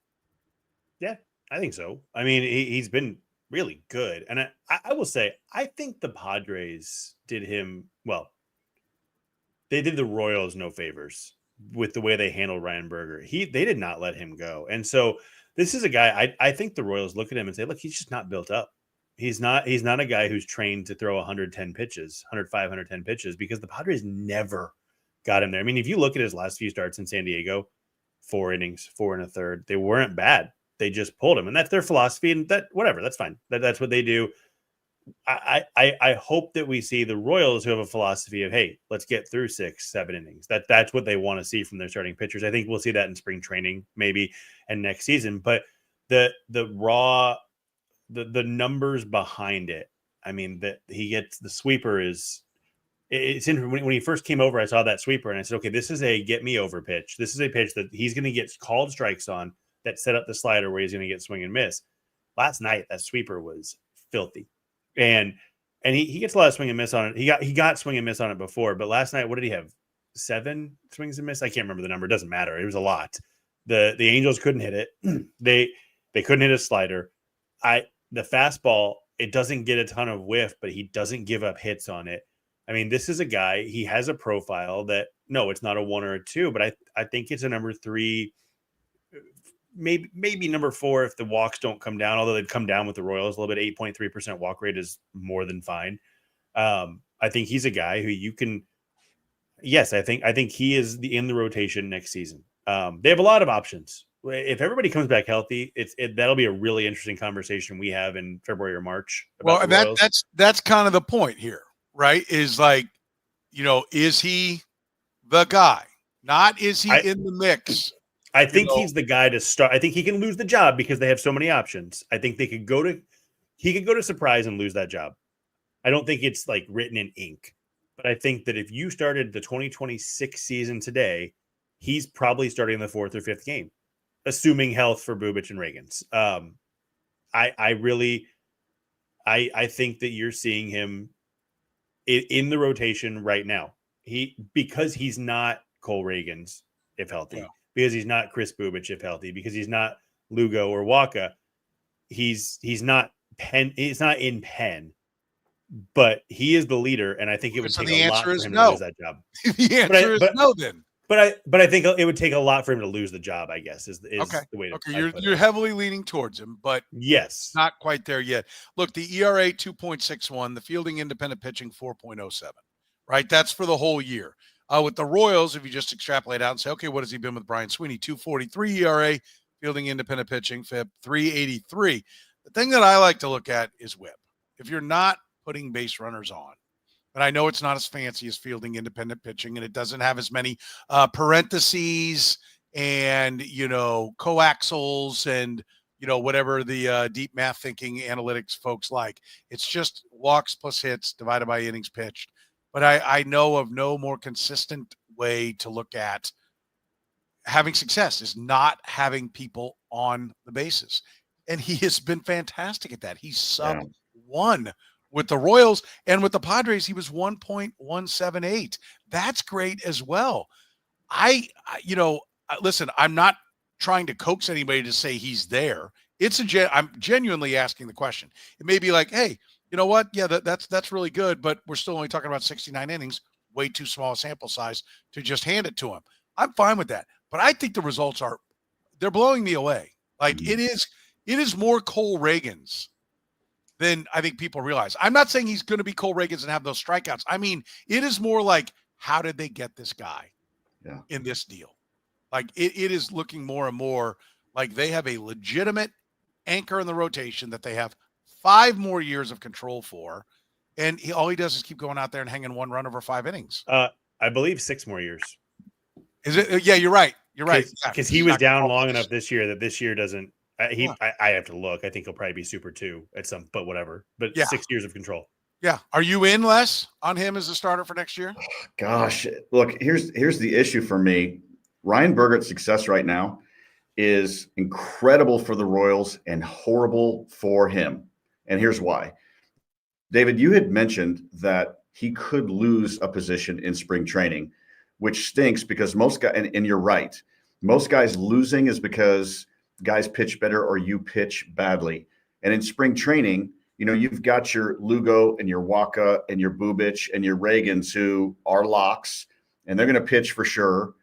Yeah, I think so. I mean, he's been really good. And I will say, I think the Padres did him well. They did the Royals no favors with the way they handled Ryan Bergert. They did not let him go. And so this is a guy, I think the Royals look at him and say, look, he's just not built up. He's not a guy who's trained to throw 110 pitches, 105, 110 pitches, because the Padres never got him there. I mean, if you look at his last few starts in San Diego, 4 innings, 4 1/3, they weren't bad. They just pulled him, and that's their philosophy, and that whatever, that's fine. That's what they do. I hope that we see the Royals who have a philosophy of, hey, let's get through 6, 7 innings. That's what they want to see from their starting pitchers. I think we'll see that in spring training maybe and next season. But the raw, the numbers behind it, I mean, that he gets the sweeper is. It's interesting. When he first came over, I saw that sweeper and I said, okay, this is a get me over pitch. This is a pitch that he's going to get called strikes on that set up the slider where he's going to get swing and miss. Last night, that sweeper was filthy. And he gets a lot of swing and miss on it. He got swing and miss on it before, but last night, what did he have? 7 swings and miss? I can't remember the number. It doesn't matter. It was a lot. The Angels couldn't hit it. They couldn't hit a slider. The fastball, it doesn't get a ton of whiff, but he doesn't give up hits on it. I mean, this is a guy, he has a profile that, no, it's not a 1 or a 2, but I think it's a number 3 maybe number 4 if the walks don't come down, although they'd come down with the Royals a little bit. 8.3% walk rate is more than fine. I think he's a guy who you can. Yes, I think he is in the rotation next season. They have a lot of options. If everybody comes back healthy, that'll be a really interesting conversation we have in February or March. Well, and that's kind of the point here, right? Is like, is he the guy? Not is he in the mix? I think he's the guy to start. I think he can lose the job because they have so many options. I think he could go to Surprise and lose that job. I don't think it's like written in ink, but I think that if you started the 2026 season today, he's probably starting the 4th or 5th game, assuming health for Bubic and Reagans. I think that you're seeing him in the rotation right now. Because he's not Cole Reagans if healthy, because he's not Chris Bubic if healthy, because he's not Lugo or Waka. He's not in Penn, but he is the leader, and I think it would take a lot for him to lose that job. The answer is no, then. But I think it would take a lot for him to lose the job, I guess, is okay. The way to put it. You're heavily leaning towards him, but yes, not quite there yet. Look, the ERA 2.61, the fielding independent pitching 4.07, right? That's for the whole year. With the Royals, if you just extrapolate out and say, okay, what has he been with Brian Sweeney? 2.43 ERA, fielding independent pitching, FIP 3.83. The thing that I like to look at is WHIP. If you're not putting base runners on, and I know it's not as fancy as fielding independent pitching, and it doesn't have as many parentheses and, coaxials and, whatever the deep math thinking analytics folks like. It's just walks plus hits divided by innings pitched. But I know of no more consistent way to look at having success is not having people on the bases. And he has been fantastic at that. He's sub 1 with the Royals, and with the Padres, he was 1.178. That's great as well. Listen, I'm not trying to coax anybody to say he's there. I'm genuinely asking the question. It may be like, hey, you know what? Yeah, that's really good, but we're still only talking about 69 innings, way too small a sample size to just hand it to him. I'm fine with that, but I think the results they're blowing me away. Like it is more Cole Reagans than I think people realize. I'm not saying he's going to be Cole Reagans and have those strikeouts. I mean, it is more like, how did they get this guy in this deal? Like it is looking more and more like they have a legitimate anchor in the rotation that they have 5 more years of control for. And all he does is keep going out there and hanging 1 run over 5 innings. I believe 6 more years. Is it? Yeah, you're right. You're right. Because he was down long enough this year that this year doesn't. I have to look. I think he'll probably be Super 2 at some, but whatever. But 6 years of control. Yeah. Are you in, Les, on him as a starter for next year? Gosh, look, here's the issue for me. Ryan Bergert's success right now is incredible for the Royals and horrible for him. And here's why. David, you had mentioned that he could lose a position in spring training, which stinks because most guys, and you're right, most guys losing is because guys pitch better or you pitch badly. And in spring training, you've got your Lugo and your Waka and your Bubic and your Reagans who are locks, and they're going to pitch for sure.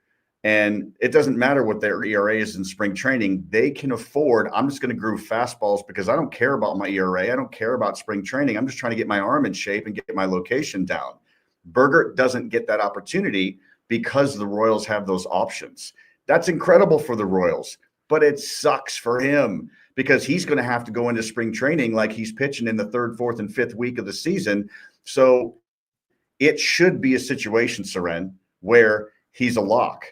And it doesn't matter what their ERA is in spring training. They can afford, I'm just going to groove fastballs because I don't care about my ERA. I don't care about spring training. I'm just trying to get my arm in shape and get my location down. Bergert doesn't get that opportunity because the Royals have those options. That's incredible for the Royals, but it sucks for him because he's going to have to go into spring training like he's pitching in the 3rd, 4th, and 5th week of the season. So it should be a situation, Soren, where he's a lock.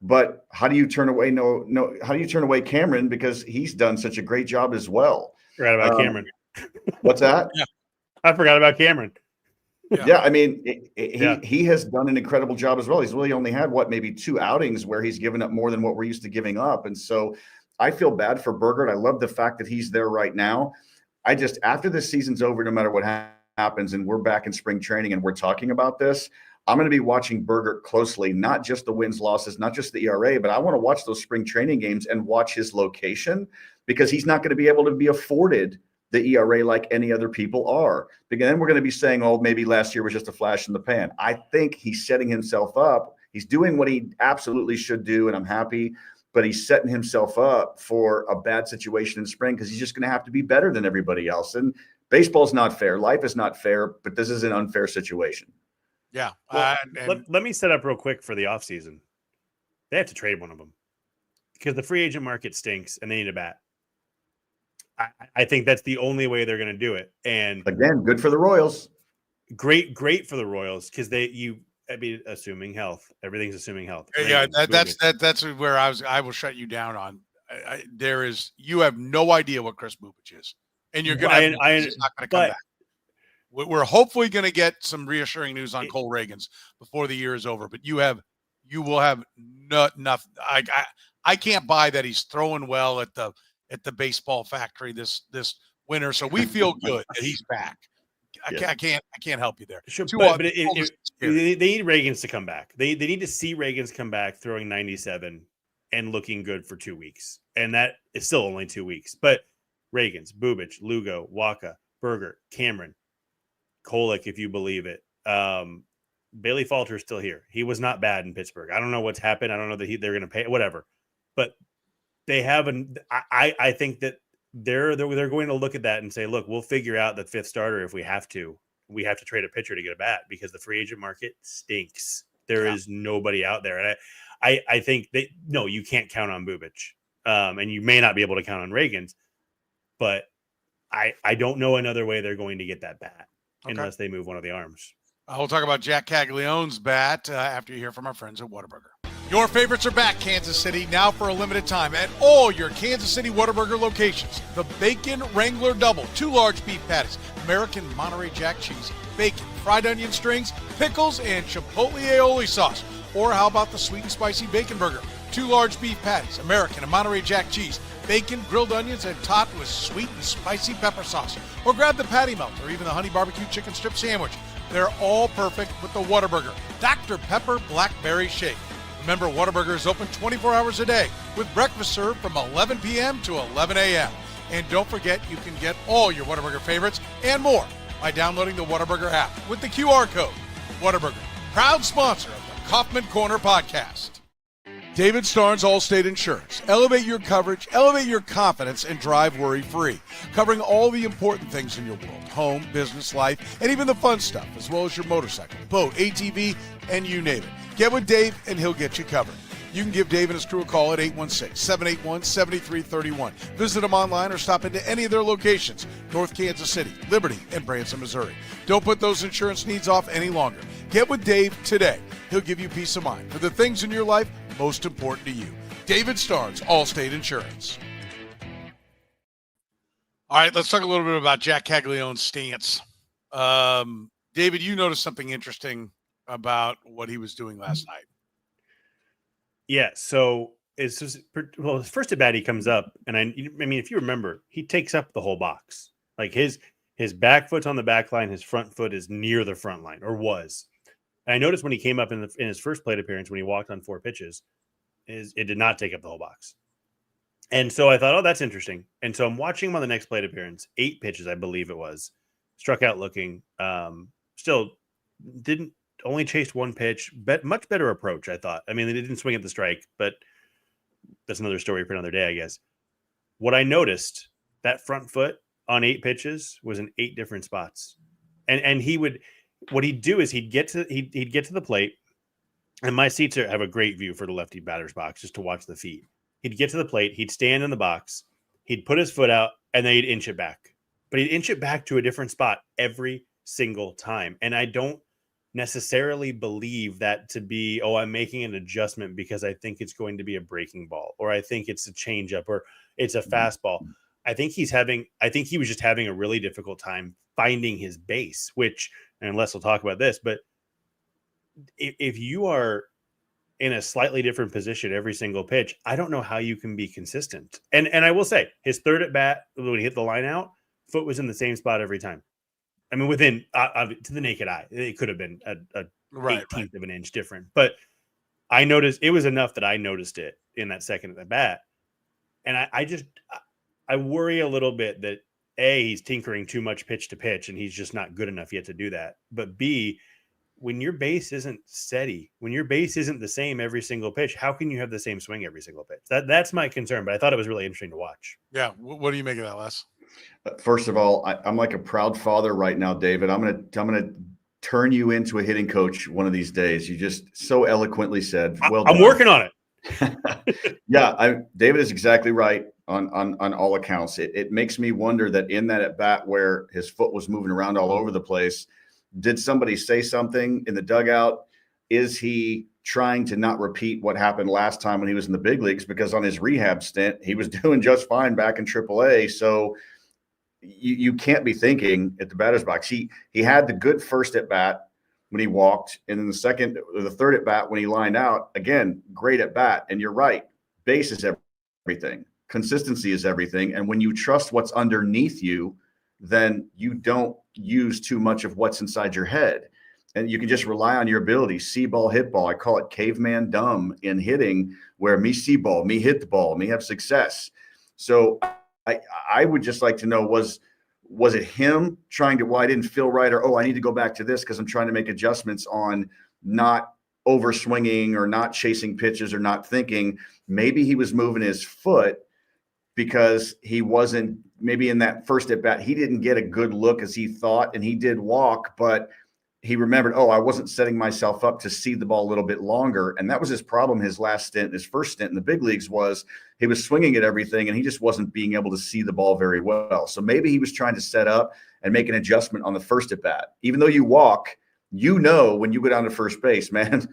But how do you turn away how do you turn away Cameron because he's done such a great job as well? Forgot about Cameron. What's that? Yeah. I forgot about Cameron. Yeah, I mean, he has done an incredible job as well. He's really only had maybe 2 outings where he's given up more than what we're used to giving up. And so I feel bad for Bergert. I love the fact that he's there right now. After this season's over, no matter what happens, and we're back in spring training and we're talking about this, I'm going to be watching Bergert closely, not just the wins, losses, not just the ERA, but I want to watch those spring training games and watch his location because he's not going to be able to be afforded the ERA like any other people are. Because then we're going to be saying, oh, maybe last year was just a flash in the pan. I think he's setting himself up. He's doing what he absolutely should do, and I'm happy. but he's setting himself up for a bad situation in spring because he's just going to have to be better than everybody else. And baseball's not fair. Life is not fair, but this is an unfair situation. Yeah. Well, let me set up real quick for the offseason. They have to trade one of them because the free agent market stinks and they need a bat. I think that's the only way they're going to do it. And again, good for the Royals. Great for the Royals because assuming health, everything's assuming health. Yeah, that's where I will shut you down on. You have no idea what Chris Bubic is, and you're going to. He's not going to come back. We're hopefully going to get some reassuring news on Cole Reagans before the year is over, but you will have nothing. I can't buy that he's throwing well at the baseball factory this winter, so we feel good that he's back. I can't help you there. Sure, but they need Reagans to come back. They need to see Reagans come back throwing 97 and looking good for 2 weeks, and that is still only 2 weeks. But Reagans, Bubic, Lugo, Waka, Bergert, Cameron, Kolek, if you believe it. Bailey Falter's still here. He was not bad in Pittsburgh. I don't know what's happened. I don't know that they're going to pay whatever, but they have I think that they're going to look at that and say, look, we'll figure out the fifth starter if we have to. We have to trade a pitcher to get a bat because the free agent market stinks. There is nobody out there, and I think you can't count on Bubic, and you may not be able to count on Reagans, but I don't know another way they're going to get that bat unless they move one of the arms. We'll talk about Jack Caglianone's bat after you hear from our friends at Whataburger. Your favorites are back, Kansas City, now for a limited time at all your Kansas City Whataburger locations. The Bacon Wrangler Double, 2 large beef patties, American Monterey Jack cheese, bacon, fried onion strings, pickles, and chipotle aioli sauce. Or how about the sweet and spicy bacon burger? 2 large beef patties, American and Monterey Jack cheese, bacon, grilled onions, and topped with sweet and spicy pepper sauce. Or grab the patty melt or even the honey barbecue chicken strip sandwich. They're all perfect with the Whataburger Dr. Pepper Blackberry Shake. Remember, Whataburger is open 24 hours a day with breakfast served from 11 p.m. to 11 a.m. And don't forget, you can get all your Whataburger favorites and more by downloading the Whataburger app with the QR code. Whataburger, proud sponsor of the Kaufman Corner podcast. David Starnes Allstate Insurance. Elevate your coverage, elevate your confidence, and drive worry-free. Covering all the important things in your world. Home, business, life, and even the fun stuff, as well as your motorcycle, boat, ATV, and you name it. Get with Dave, and he'll get you covered. You can give Dave and his crew a call at 816-781-7331. Visit them online or stop into any of their locations, North Kansas City, Liberty, and Branson, Missouri. Don't put those insurance needs off any longer. Get with Dave today. He'll give you peace of mind for the things in your life most important to you. David Starnes, Allstate Insurance. All right, let's talk a little bit about Jack Caglianone's stance. David, you noticed something interesting about what he was doing last night. Yeah, so it's just, his first at bat, he comes up, and I mean, if you remember, he takes up the whole box. Like his back foot's on the back line, his front foot is near the front line, or was. And I noticed when he came up in his first plate appearance, when he walked on 4 pitches, it did not take up the whole box. And so I thought, oh, that's interesting. And so I'm watching him on the next plate appearance, 8 pitches, I believe it was, struck out looking, still didn't. Only chased 1 pitch, much better approach, I thought. I mean, they didn't swing at the strike, but that's another story for another day, I guess. What I noticed, that front foot on 8 pitches was in 8 different spots. And what he'd do is he'd get to the plate, and my seats have a great view for the lefty batter's box just to watch the feet. He'd get to the plate, he'd stand in the box, he'd put his foot out, and then he'd inch it back. But he'd inch it back to a different spot every single time. And I don't necessarily believe that to be, I'm making an adjustment because I think it's going to be a breaking ball, or I think it's a changeup, or it's a fastball. I think he was just having a really difficult time finding his base, which, and Les will talk about this, but if you are in a slightly different position every single pitch, I don't know how you can be consistent. And I will say, his third at bat, when he hit the line out, foot was in the same spot every time. I mean, within to the naked eye, it could have been a 18th of an inch different. But I noticed it was enough that I noticed it in that second at the bat. And I worry a little bit that A, he's tinkering too much pitch to pitch, and he's just not good enough yet to do that. But B, when your base isn't steady, when your base isn't the same every single pitch, how can you have the same swing every single pitch? That's my concern, but I thought it was really interesting to watch. Yeah. What do you make of that, Les? First of all, I'm like a proud father right now, David. I'm gonna turn you into a hitting coach one of these days. You just so eloquently said, well done. I'm working on it. Yeah, David is exactly right on all accounts. It makes me wonder that in that at bat where his foot was moving around all over the place, did somebody say something in the dugout? Is he trying to not repeat what happened last time when he was in the big leagues? Because on his rehab stint, he was doing just fine back in AAA. So you can't be thinking at the batter's box. He had the good first at bat when he walked, and then the third at bat when he lined out. Again, great at bat. And you're right, base is everything. Consistency is everything. And when you trust what's underneath you, then you don't use too much of what's inside your head. And you can just rely on your ability. See ball, hit ball. I call it caveman dumb in hitting, where me see ball, me hit the ball, me have success. So I would just like to know, was it him trying to, well, I didn't feel right, or, oh, I need to go back to this because I'm trying to make adjustments on not over swinging or not chasing pitches or not thinking. Maybe he was moving his foot because he wasn't, maybe in that first at bat, he didn't get a good look as he thought, and he did walk, but he remembered, oh, I wasn't setting myself up to see the ball a little bit longer. And that was his problem. His last stint, his first stint in the big leagues, was he was swinging at everything and he just wasn't being able to see the ball very well. So maybe he was trying to set up and make an adjustment on the first at bat. Even though you walk, when you go down to first base, man,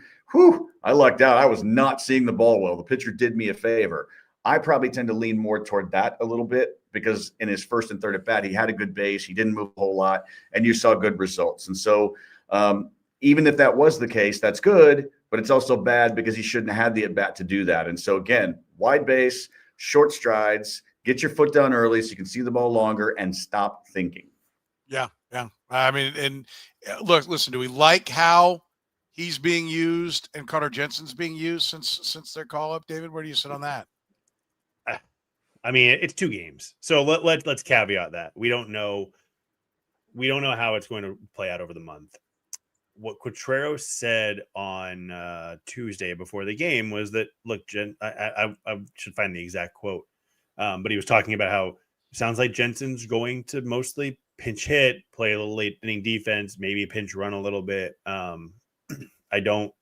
I lucked out. I was not seeing the ball well. The pitcher did me a favor. I probably tend to lean more toward that a little bit, because in his first and third at bat, he had a good base. He didn't move a whole lot, and you saw good results. And so even if that was the case, that's good, but it's also bad because he shouldn't have had the at bat to do that. And so again, wide base, short strides, get your foot down early so you can see the ball longer, and stop thinking. Yeah. I mean, and listen, do we like how he's being used and Carter Jensen's being used since their call up? David, where do you sit on that? I mean, it's 2 games, so let's caveat that we don't know how it's going to play out over the month. What Quatrero said on Tuesday before the game was that, look, I should find the exact quote, but he was talking about how it sounds like Jensen's going to mostly pinch hit, play a little late inning defense, maybe pinch run a little bit. I don't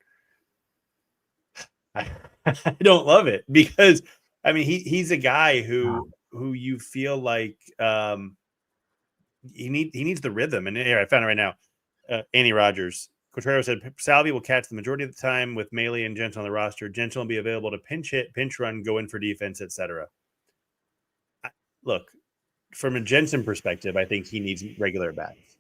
love it, because I mean, he's a guy who you feel like he needs the rhythm. And here, I found it right now. Andy Rogers, Quatrero said Salvi will catch the majority of the time with Massey and Jensen on the roster. Jensen will be available to pinch hit, pinch run, go in for defense, etc. Look, from a Jensen perspective, I think he needs regular bats.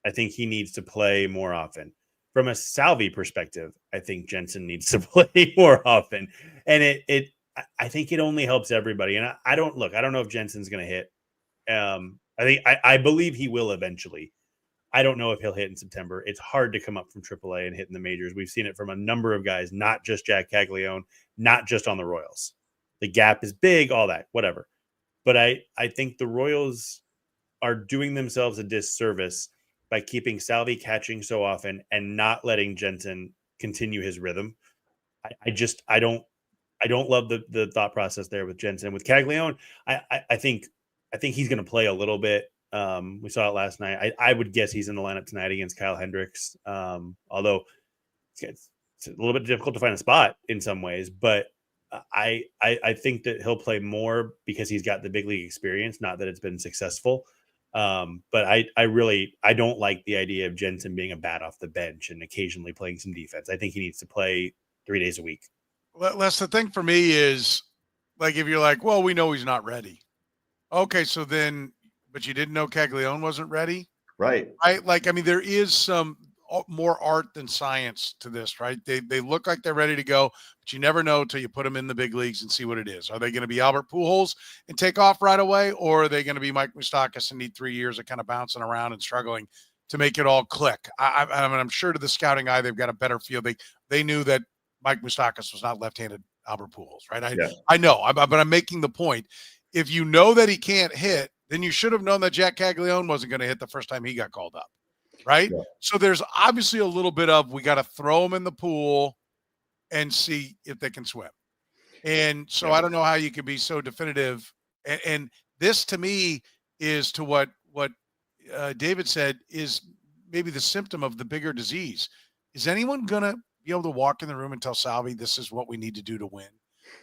I think he needs to play more often. From a Salvi perspective, I think Jensen needs to play more often. And I think it only helps everybody. And I don't know if Jensen's going to hit. I believe he will eventually. I don't know if he'll hit in September. It's hard to come up from AAA and hit in the majors. We've seen it from a number of guys, not just Jack Caglianone, not just on the Royals. The gap is big, all that, whatever. But I think the Royals are doing themselves a disservice by keeping Salvi catching so often and not letting Jensen continue his rhythm. I don't love the thought process there with Jensen. With Caglianone, I think he's going to play a little bit. We saw it last night. I would guess he's in the lineup tonight against Kyle Hendricks. Although it's a little bit difficult to find a spot in some ways, but I think that he'll play more because he's got the big league experience, not that it's been successful. But I don't like the idea of Jensen being a bat off the bench and occasionally playing some defense. I think he needs to play 3 days a week. Well, that's the thing for me is, like, if you're like, well, we know he's not ready. Okay, so then, but you didn't know Caglianone wasn't ready? Right. Like, I mean, there is some more art than science to this, right? They look like they're ready to go, but you never know until you put them in the big leagues and see what it is. Are they going to be Albert Pujols and take off right away, or are they going to be Mike Moustakas and need 3 years of kind of bouncing around and struggling to make it all click? I mean, I'm sure to the scouting eye, they've got a better feel. They knew that Mike Moustakas was not left-handed Albert Pujols, right? I know, but I'm making the point. If you know that he can't hit, then you should have known that Jack Caglianone wasn't going to hit the first time he got called up. right? Yeah. So there's obviously a little bit of we got to throw them in the pool and see if they can swim. And so I don't know how you can be so definitive. And this to me is to what David said is maybe the symptom of the bigger disease. Is anyone going to be able to walk in the room and tell Salvi this is what we need to do to win?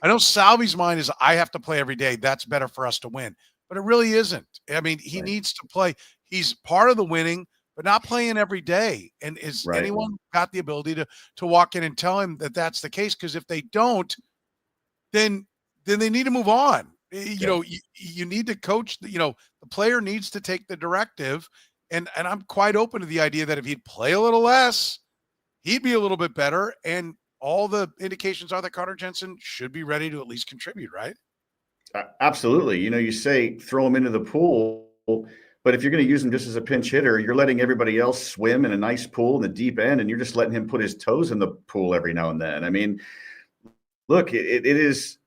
I know Salvi's mind is I have to play every day. That's better for us to win. But it really isn't. I mean, he needs to play. He's part of the winning, but not playing every day. And is anyone got the ability to walk in and tell him that that's the case? Because if they don't, then they need to move on. You know, you need to coach. The player needs to take the directive. And I'm quite open to the idea that if he'd play a little less, he'd be a little bit better. And all the indications are that Carter Jensen should be ready to at least contribute, right? Absolutely. You say throw him into the pool, but if you're going to use him just as a pinch hitter, you're letting everybody else swim in a nice pool in the deep end, and you're just letting him put his toes in the pool every now and then. I mean, look, it is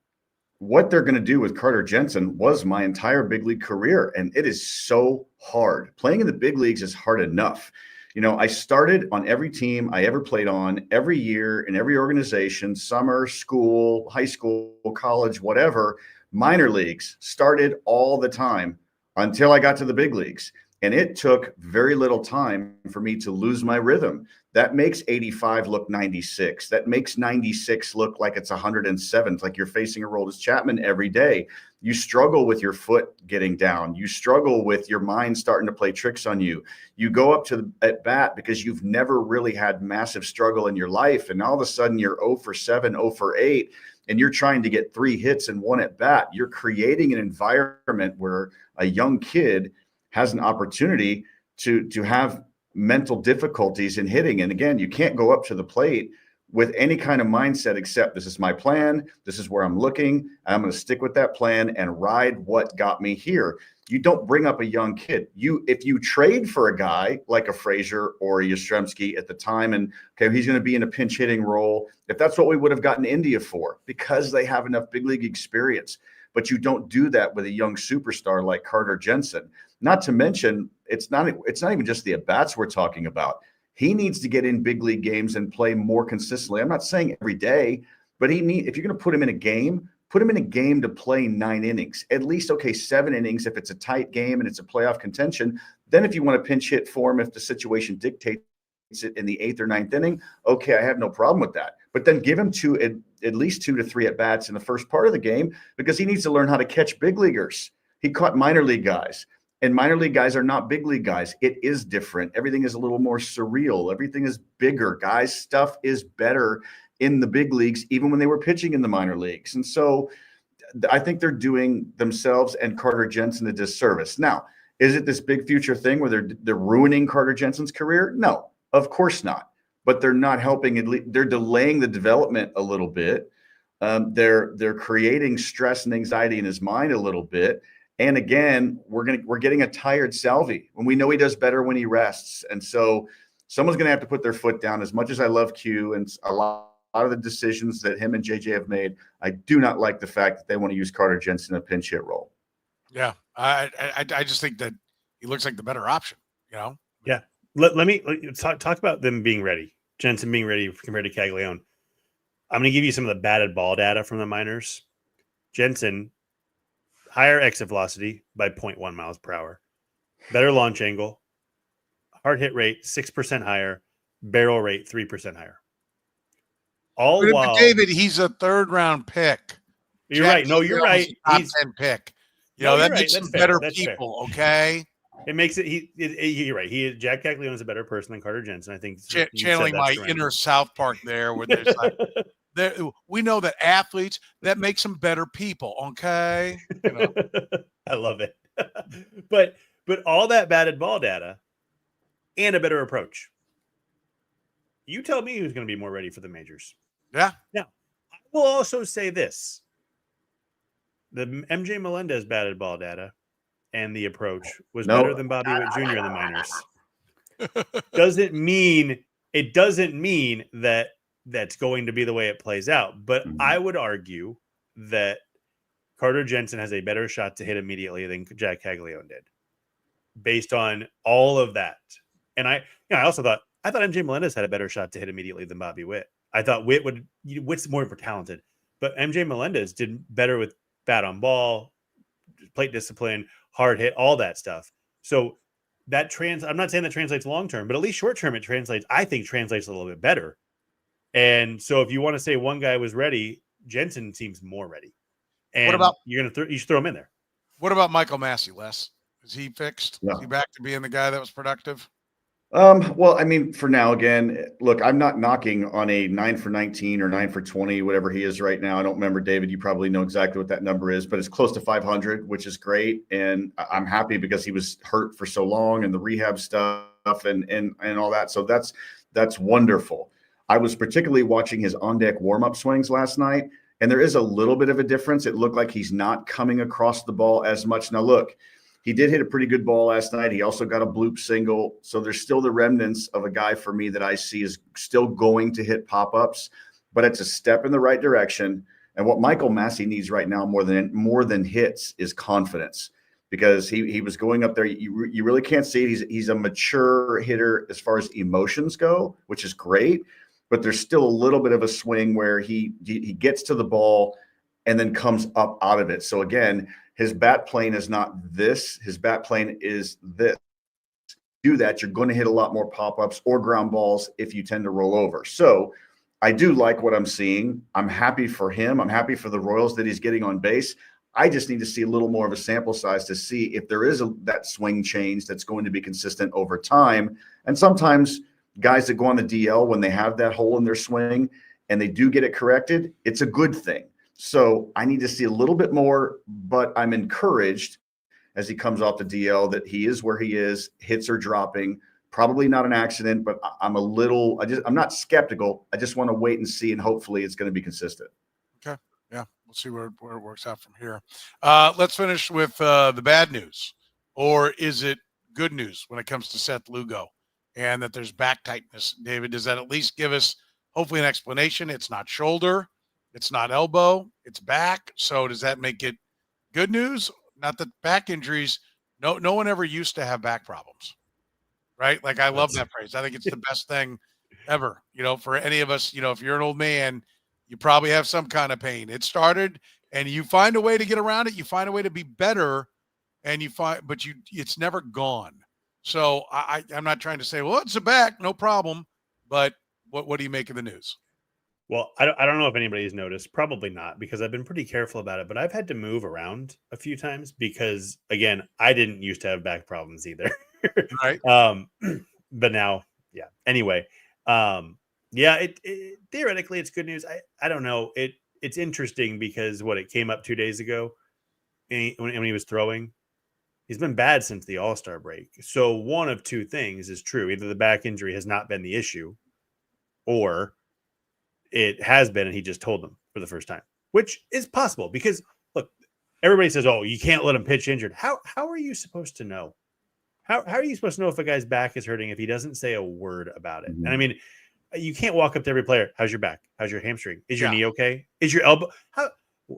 what they're going to do with Carter Jensen was my entire big league career, and it is so hard. Playing in the big leagues is hard enough. I started on every team I ever played on every year in every organization, summer, school, high school, college, whatever. Minor leagues started all the time until I got to the big leagues. And it took very little time for me to lose my rhythm. That makes 85 look 96. That makes 96 look like it's 107. It's like you're facing a Aroldis Chapman every day. You struggle with your foot getting down. You struggle with your mind starting to play tricks on you. You go up to the at bat because you've never really had massive struggle in your life. And all of a sudden you're 0 for 7, 0 for 8. And you're trying to get 3 hits and 1 at bat. You're creating an environment where a young kid has an opportunity to have mental difficulties in hitting. And again, you can't go up to the plate with any kind of mindset except this is my plan. This is where I'm looking. I'm going to stick with that plan and ride what got me here. You don't bring up a young kid. If you trade for a guy like a Frazier or a Yastrzemski at the time, and okay, he's going to be in a pinch hitting role. If that's what we would have gotten India for, because they have enough big league experience, but you don't do that with a young superstar like Carter Jensen. Not to mention, it's not even just the at-bats we're talking about. He needs to get in big league games and play more consistently. I'm not saying every day, but if you're going to put him in a game, put him in a game to play 9 innings, at least, 7 innings if it's a tight game and it's a playoff contention. Then if you want to pinch hit for him, if the situation dictates it in the 8th or 9th inning, okay, I have no problem with that. But then give him at least 2 to 3 at bats in the first part of the game, because he needs to learn how to catch big leaguers. He caught minor league guys. And minor league guys are not big league guys. It is different. Everything is a little more surreal. Everything is bigger. Guys' stuff is better in the big leagues, even when they were pitching in the minor leagues. And so I think they're doing themselves and Carter Jensen a disservice. Now, is it this big future thing where they're ruining Carter Jensen's career? No, of course not. But they're not helping. They're delaying the development a little bit. They're creating stress and anxiety in his mind a little bit. And again, we're getting a tired Salvi when we know he does better when he rests. And so someone's going to have to put their foot down. As much as I love Q and a lot of the decisions that him and JJ have made, I do not like the fact that they want to use Carter Jensen in a pinch hit role. Yeah, I just think that he looks like the better option. Yeah. Let me talk about them being ready. Jensen being ready compared to Caglianone. I'm going to give you some of the batted ball data from the minors. Jensen, higher exit velocity by 0.1 miles per hour, better launch angle, hard hit rate 6% higher, barrel rate 3% higher. All while David, he's a 3rd round pick. You're right. No, you're right. He's top 10 pick. That makes them better people. Fair. Okay. It makes it. You're right. Jack Caglianone is a better person than Carter Jensen. I think channeling my inner South Park there, where there's like, we know that athletes that makes them better people. Okay, I love it. but all that batted ball data and a better approach. You tell me who's going to be more ready for the majors. Yeah. Now, I will also say this: the MJ Melendez batted ball data and the approach was better than Bobby Witt Jr. in the minors. Doesn't mean that that's going to be the way it plays out. But I would argue that Carter Jensen has a better shot to hit immediately than Jack Caglianone did, based on all of that. And I also thought MJ Melendez had a better shot to hit immediately than Bobby Witt. I thought Witt's more talented, but MJ Melendez did better with bat on ball, plate discipline, hard hit, all that stuff. So I'm not saying that translates long term, but at least short term it translates. I think translates a little bit better. And so if you want to say one guy was ready, Jensen seems more ready. And what about you should throw him in there. What about Michael Massey, Les? Is he fixed? Yeah. Is he back to being the guy that was productive? Well, I mean, for now, again, look, I'm not knocking on a 9 for 19 or 9 for 20, whatever he is right now. I don't remember, David. You probably know exactly what that number is, but it's close to 500, which is great. And I'm happy because he was hurt for so long and the rehab stuff and all that. So that's wonderful. I was particularly watching his on-deck warm-up swings last night, and there is a little bit of a difference. It looked like he's not coming across the ball as much. Now, look, he did hit a pretty good ball last night. He also got a bloop single. So there's still the remnants of a guy for me that I see is still going to hit pop-ups, but it's a step in the right direction. And what Michael Massey needs right now more than hits is confidence, because he was going up there. You really can't see it. He's a mature hitter as far as emotions go, which is great, but there's still a little bit of a swing where he gets to the ball and then comes up out of it. So again, his bat plane is not this. His bat plane is this. Do that, you're going to hit a lot more pop-ups or ground balls if you tend to roll over. So I do like what I'm seeing. I'm happy for him. I'm happy for the Royals that he's getting on base. I just need to see a little more of a sample size to see if there is that swing change that's going to be consistent over time. And sometimes guys that go on the DL, when they have that hole in their swing and they do get it corrected, it's a good thing. So I need to see a little bit more, but I'm encouraged as he comes off the DL that he is where he is. Hits are dropping. Probably not an accident, but I'm not skeptical. I just want to wait and see, and hopefully it's going to be consistent. Okay. Yeah. We'll see where it works out from here. Let's finish with the bad news. Or is it good news when it comes to Seth Lugo and that there's back tightness? David, does that at least give us hopefully an explanation? It's not shoulder. It's not elbow, it's back. So does that make it good news? Not that back injuries, no one ever used to have back problems, right? Like, I love that phrase. I think it's the best thing ever, for any of us. If you're an old man, you probably have some kind of pain. It started and you find a way to get around it. You find a way to be better and it's never gone. So I'm not trying to say, well, it's a back, no problem. But what do you make of the news? Well, I don't know if anybody's noticed. Probably not, because I've been pretty careful about it. But I've had to move around a few times because, again, I didn't used to have back problems either. Right. But now, yeah. Anyway, it theoretically it's good news. I don't know. It's interesting because it came up 2 days ago when he was throwing. He's been bad since the All-Star break. So one of two things is true. Either the back injury has not been the issue, or it has been, and he just told them for the first time, which is possible because, look, everybody says, oh, you can't let him pitch injured. How are you supposed to know? How are you supposed to know if a guy's back is hurting if he doesn't say a word about it? Mm-hmm. And I mean, you can't walk up to every player. How's your back? How's your hamstring? Is your knee okay? Is your elbow?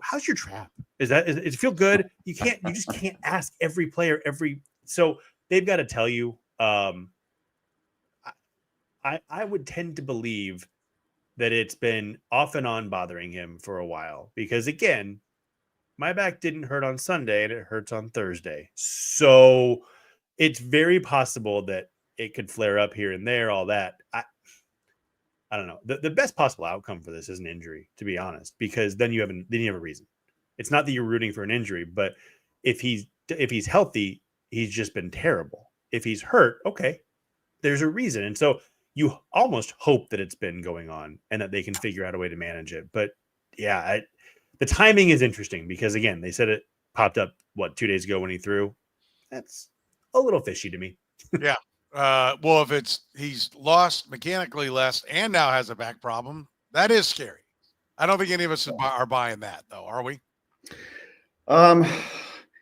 How's your trap? Does it feel good? You just can't ask every player so they've got to tell you. I would tend to believe that it's been off and on bothering him for a while because, again, my back didn't hurt on Sunday and it hurts on Thursday. So it's very possible that it could flare up here and there, all that. I don't know. The best possible outcome for this is an injury, to be honest, because then you have a reason. It's not that you're rooting for an injury, but if he's healthy, he's just been terrible. If he's hurt, okay, there's a reason. And so you almost hope that it's been going on and that they can figure out a way to manage it. But yeah, the timing is interesting because, again, they said it popped up 2 days ago when he threw. That's a little fishy to me. Yeah. Well, if he's lost mechanically less and now has a back problem, that is scary. I don't think any of us are buying that, though, are we?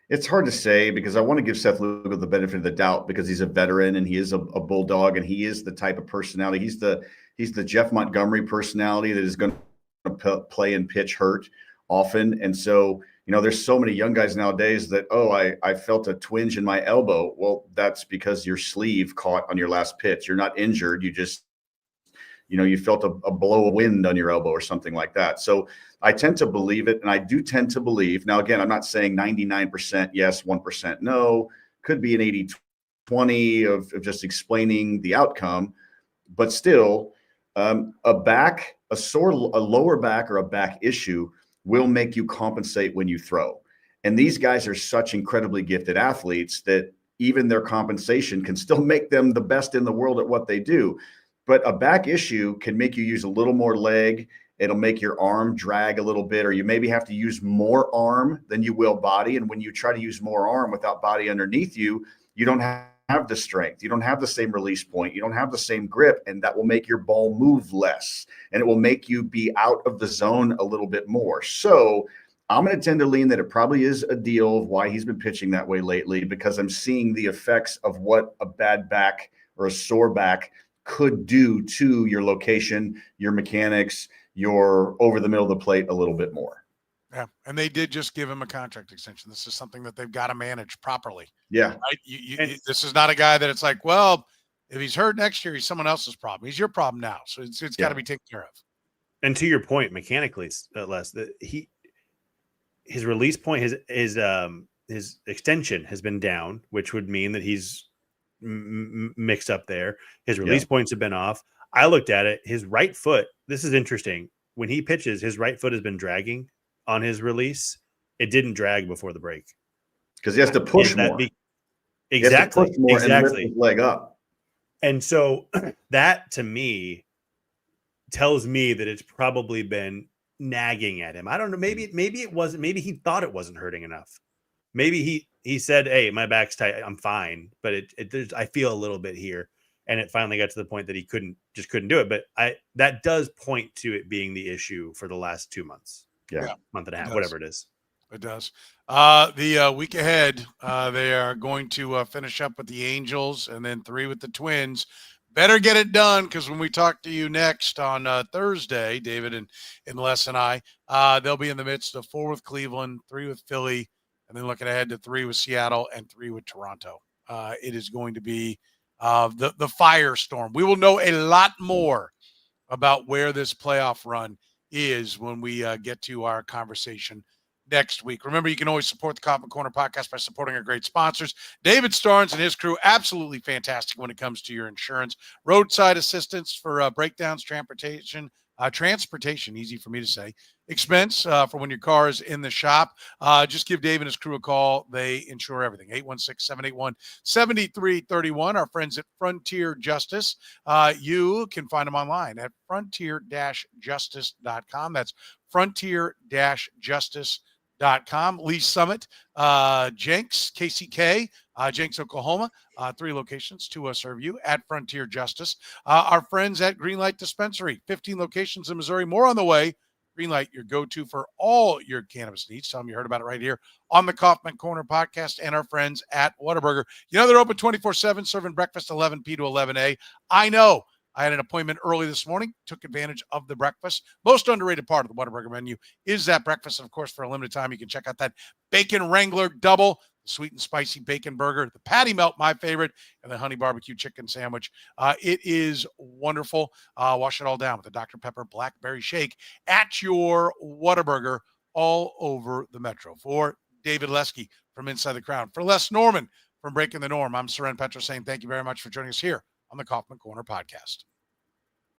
It's hard to say because I want to give Seth Lugo the benefit of the doubt because he's a veteran and he is a bulldog and he is the type of personality. He's the Jeff Montgomery personality that is going to play and pitch hurt often. And so There's so many young guys nowadays that, I felt a twinge in my elbow. Well, that's because your sleeve caught on your last pitch. You're not injured. You just, you felt a blow of wind on your elbow or something like that. So I tend to believe it. And I do tend to believe, now, again, I'm not saying 99% yes, 1% no, could be an 80-20 of just explaining the outcome, but still a lower back or a back issue will make you compensate when you throw. And these guys are such incredibly gifted athletes that even their compensation can still make them the best in the world at what they do. But a back issue can make you use a little more leg. It'll make your arm drag a little bit, or you maybe have to use more arm than you will body. And when you try to use more arm without body underneath you, you don't have the strength. You don't have the same release point. You don't have the same grip, and that will make your ball move less, and it will make you be out of the zone a little bit more. So I'm going to tend to lean that it probably is a deal of why he's been pitching that way lately, because I'm seeing the effects of what a bad back or a sore back could do to your location, your mechanics, your over the middle of the plate a little bit more. Yeah, and they did just give him a contract extension. This is something that they've got to manage properly. Yeah. Right? This is not a guy that it's like, well, if he's hurt next year, he's someone else's problem. He's your problem now. So it's got to be taken care of. And to your point, mechanically, Les, his release point, his extension has been down, which would mean that he's mixed up there. His release points have been off. I looked at it. His right foot, this is interesting. When he pitches, his right foot has been dragging on his release. It didn't drag before the break because he has to push more. Exactly. And lift his leg up. And so that to me tells me that it's probably been nagging at him. I don't know. Maybe it wasn't. Maybe he thought it wasn't hurting enough. Maybe he said, "Hey, my back's tight. I'm fine," but I feel a little bit here. And it finally got to the point that he couldn't do it. But that does point to it being the issue for the last 2 months. Yeah. Month and a half, whatever it is. It does. The week ahead, they are going to finish up with the Angels and then 3 with the Twins. Better get it done, because when we talk to you next on Thursday, David and Les and I, they'll be in the midst of 4 with Cleveland, 3 with Philly, and then looking ahead to 3 with Seattle and 3 with Toronto. It is going to be the firestorm. We will know a lot more about where this playoff run is when we get to our conversation next week. Remember, you can always support the Kaufman Corner podcast by supporting our great sponsors. David Starnes and his crew, absolutely fantastic when it comes to your insurance. Roadside assistance for breakdowns, transportation, easy for me to say, expense for when your car is in the shop. Just give Dave and his crew a call. They insure everything. 816-781-7331. Our friends at Frontier Justice. You can find them online at frontier-justice.com. That's frontier-justice.com. Lee Summit, Jenks, KCK, Jenks, Oklahoma, 3 locations to serve you at Frontier Justice. Our friends at Greenlight Dispensary, 15 locations in Missouri, more on the way. Greenlight, your go-to for all your cannabis needs. Tell them you heard about it right here on the Kaufman Corner podcast. And our friends at Whataburger. They're open 24/7, serving breakfast 11 p to 11 a. I know. I had an appointment early this morning, took advantage of the breakfast. Most underrated part of the Whataburger menu is that breakfast. And of course, for a limited time, you can check out that Bacon Wrangler Double, the sweet and spicy bacon burger, the patty melt, my favorite, and the honey barbecue chicken sandwich. It is wonderful. Wash it all down with the Dr. Pepper Blackberry Shake at your Whataburger all over the metro. For David Lesky from Inside the Crown, for Les Norman from Breaking the Norm, I'm Soren Petro saying thank you very much for joining us here on the Kaufman Corner podcast.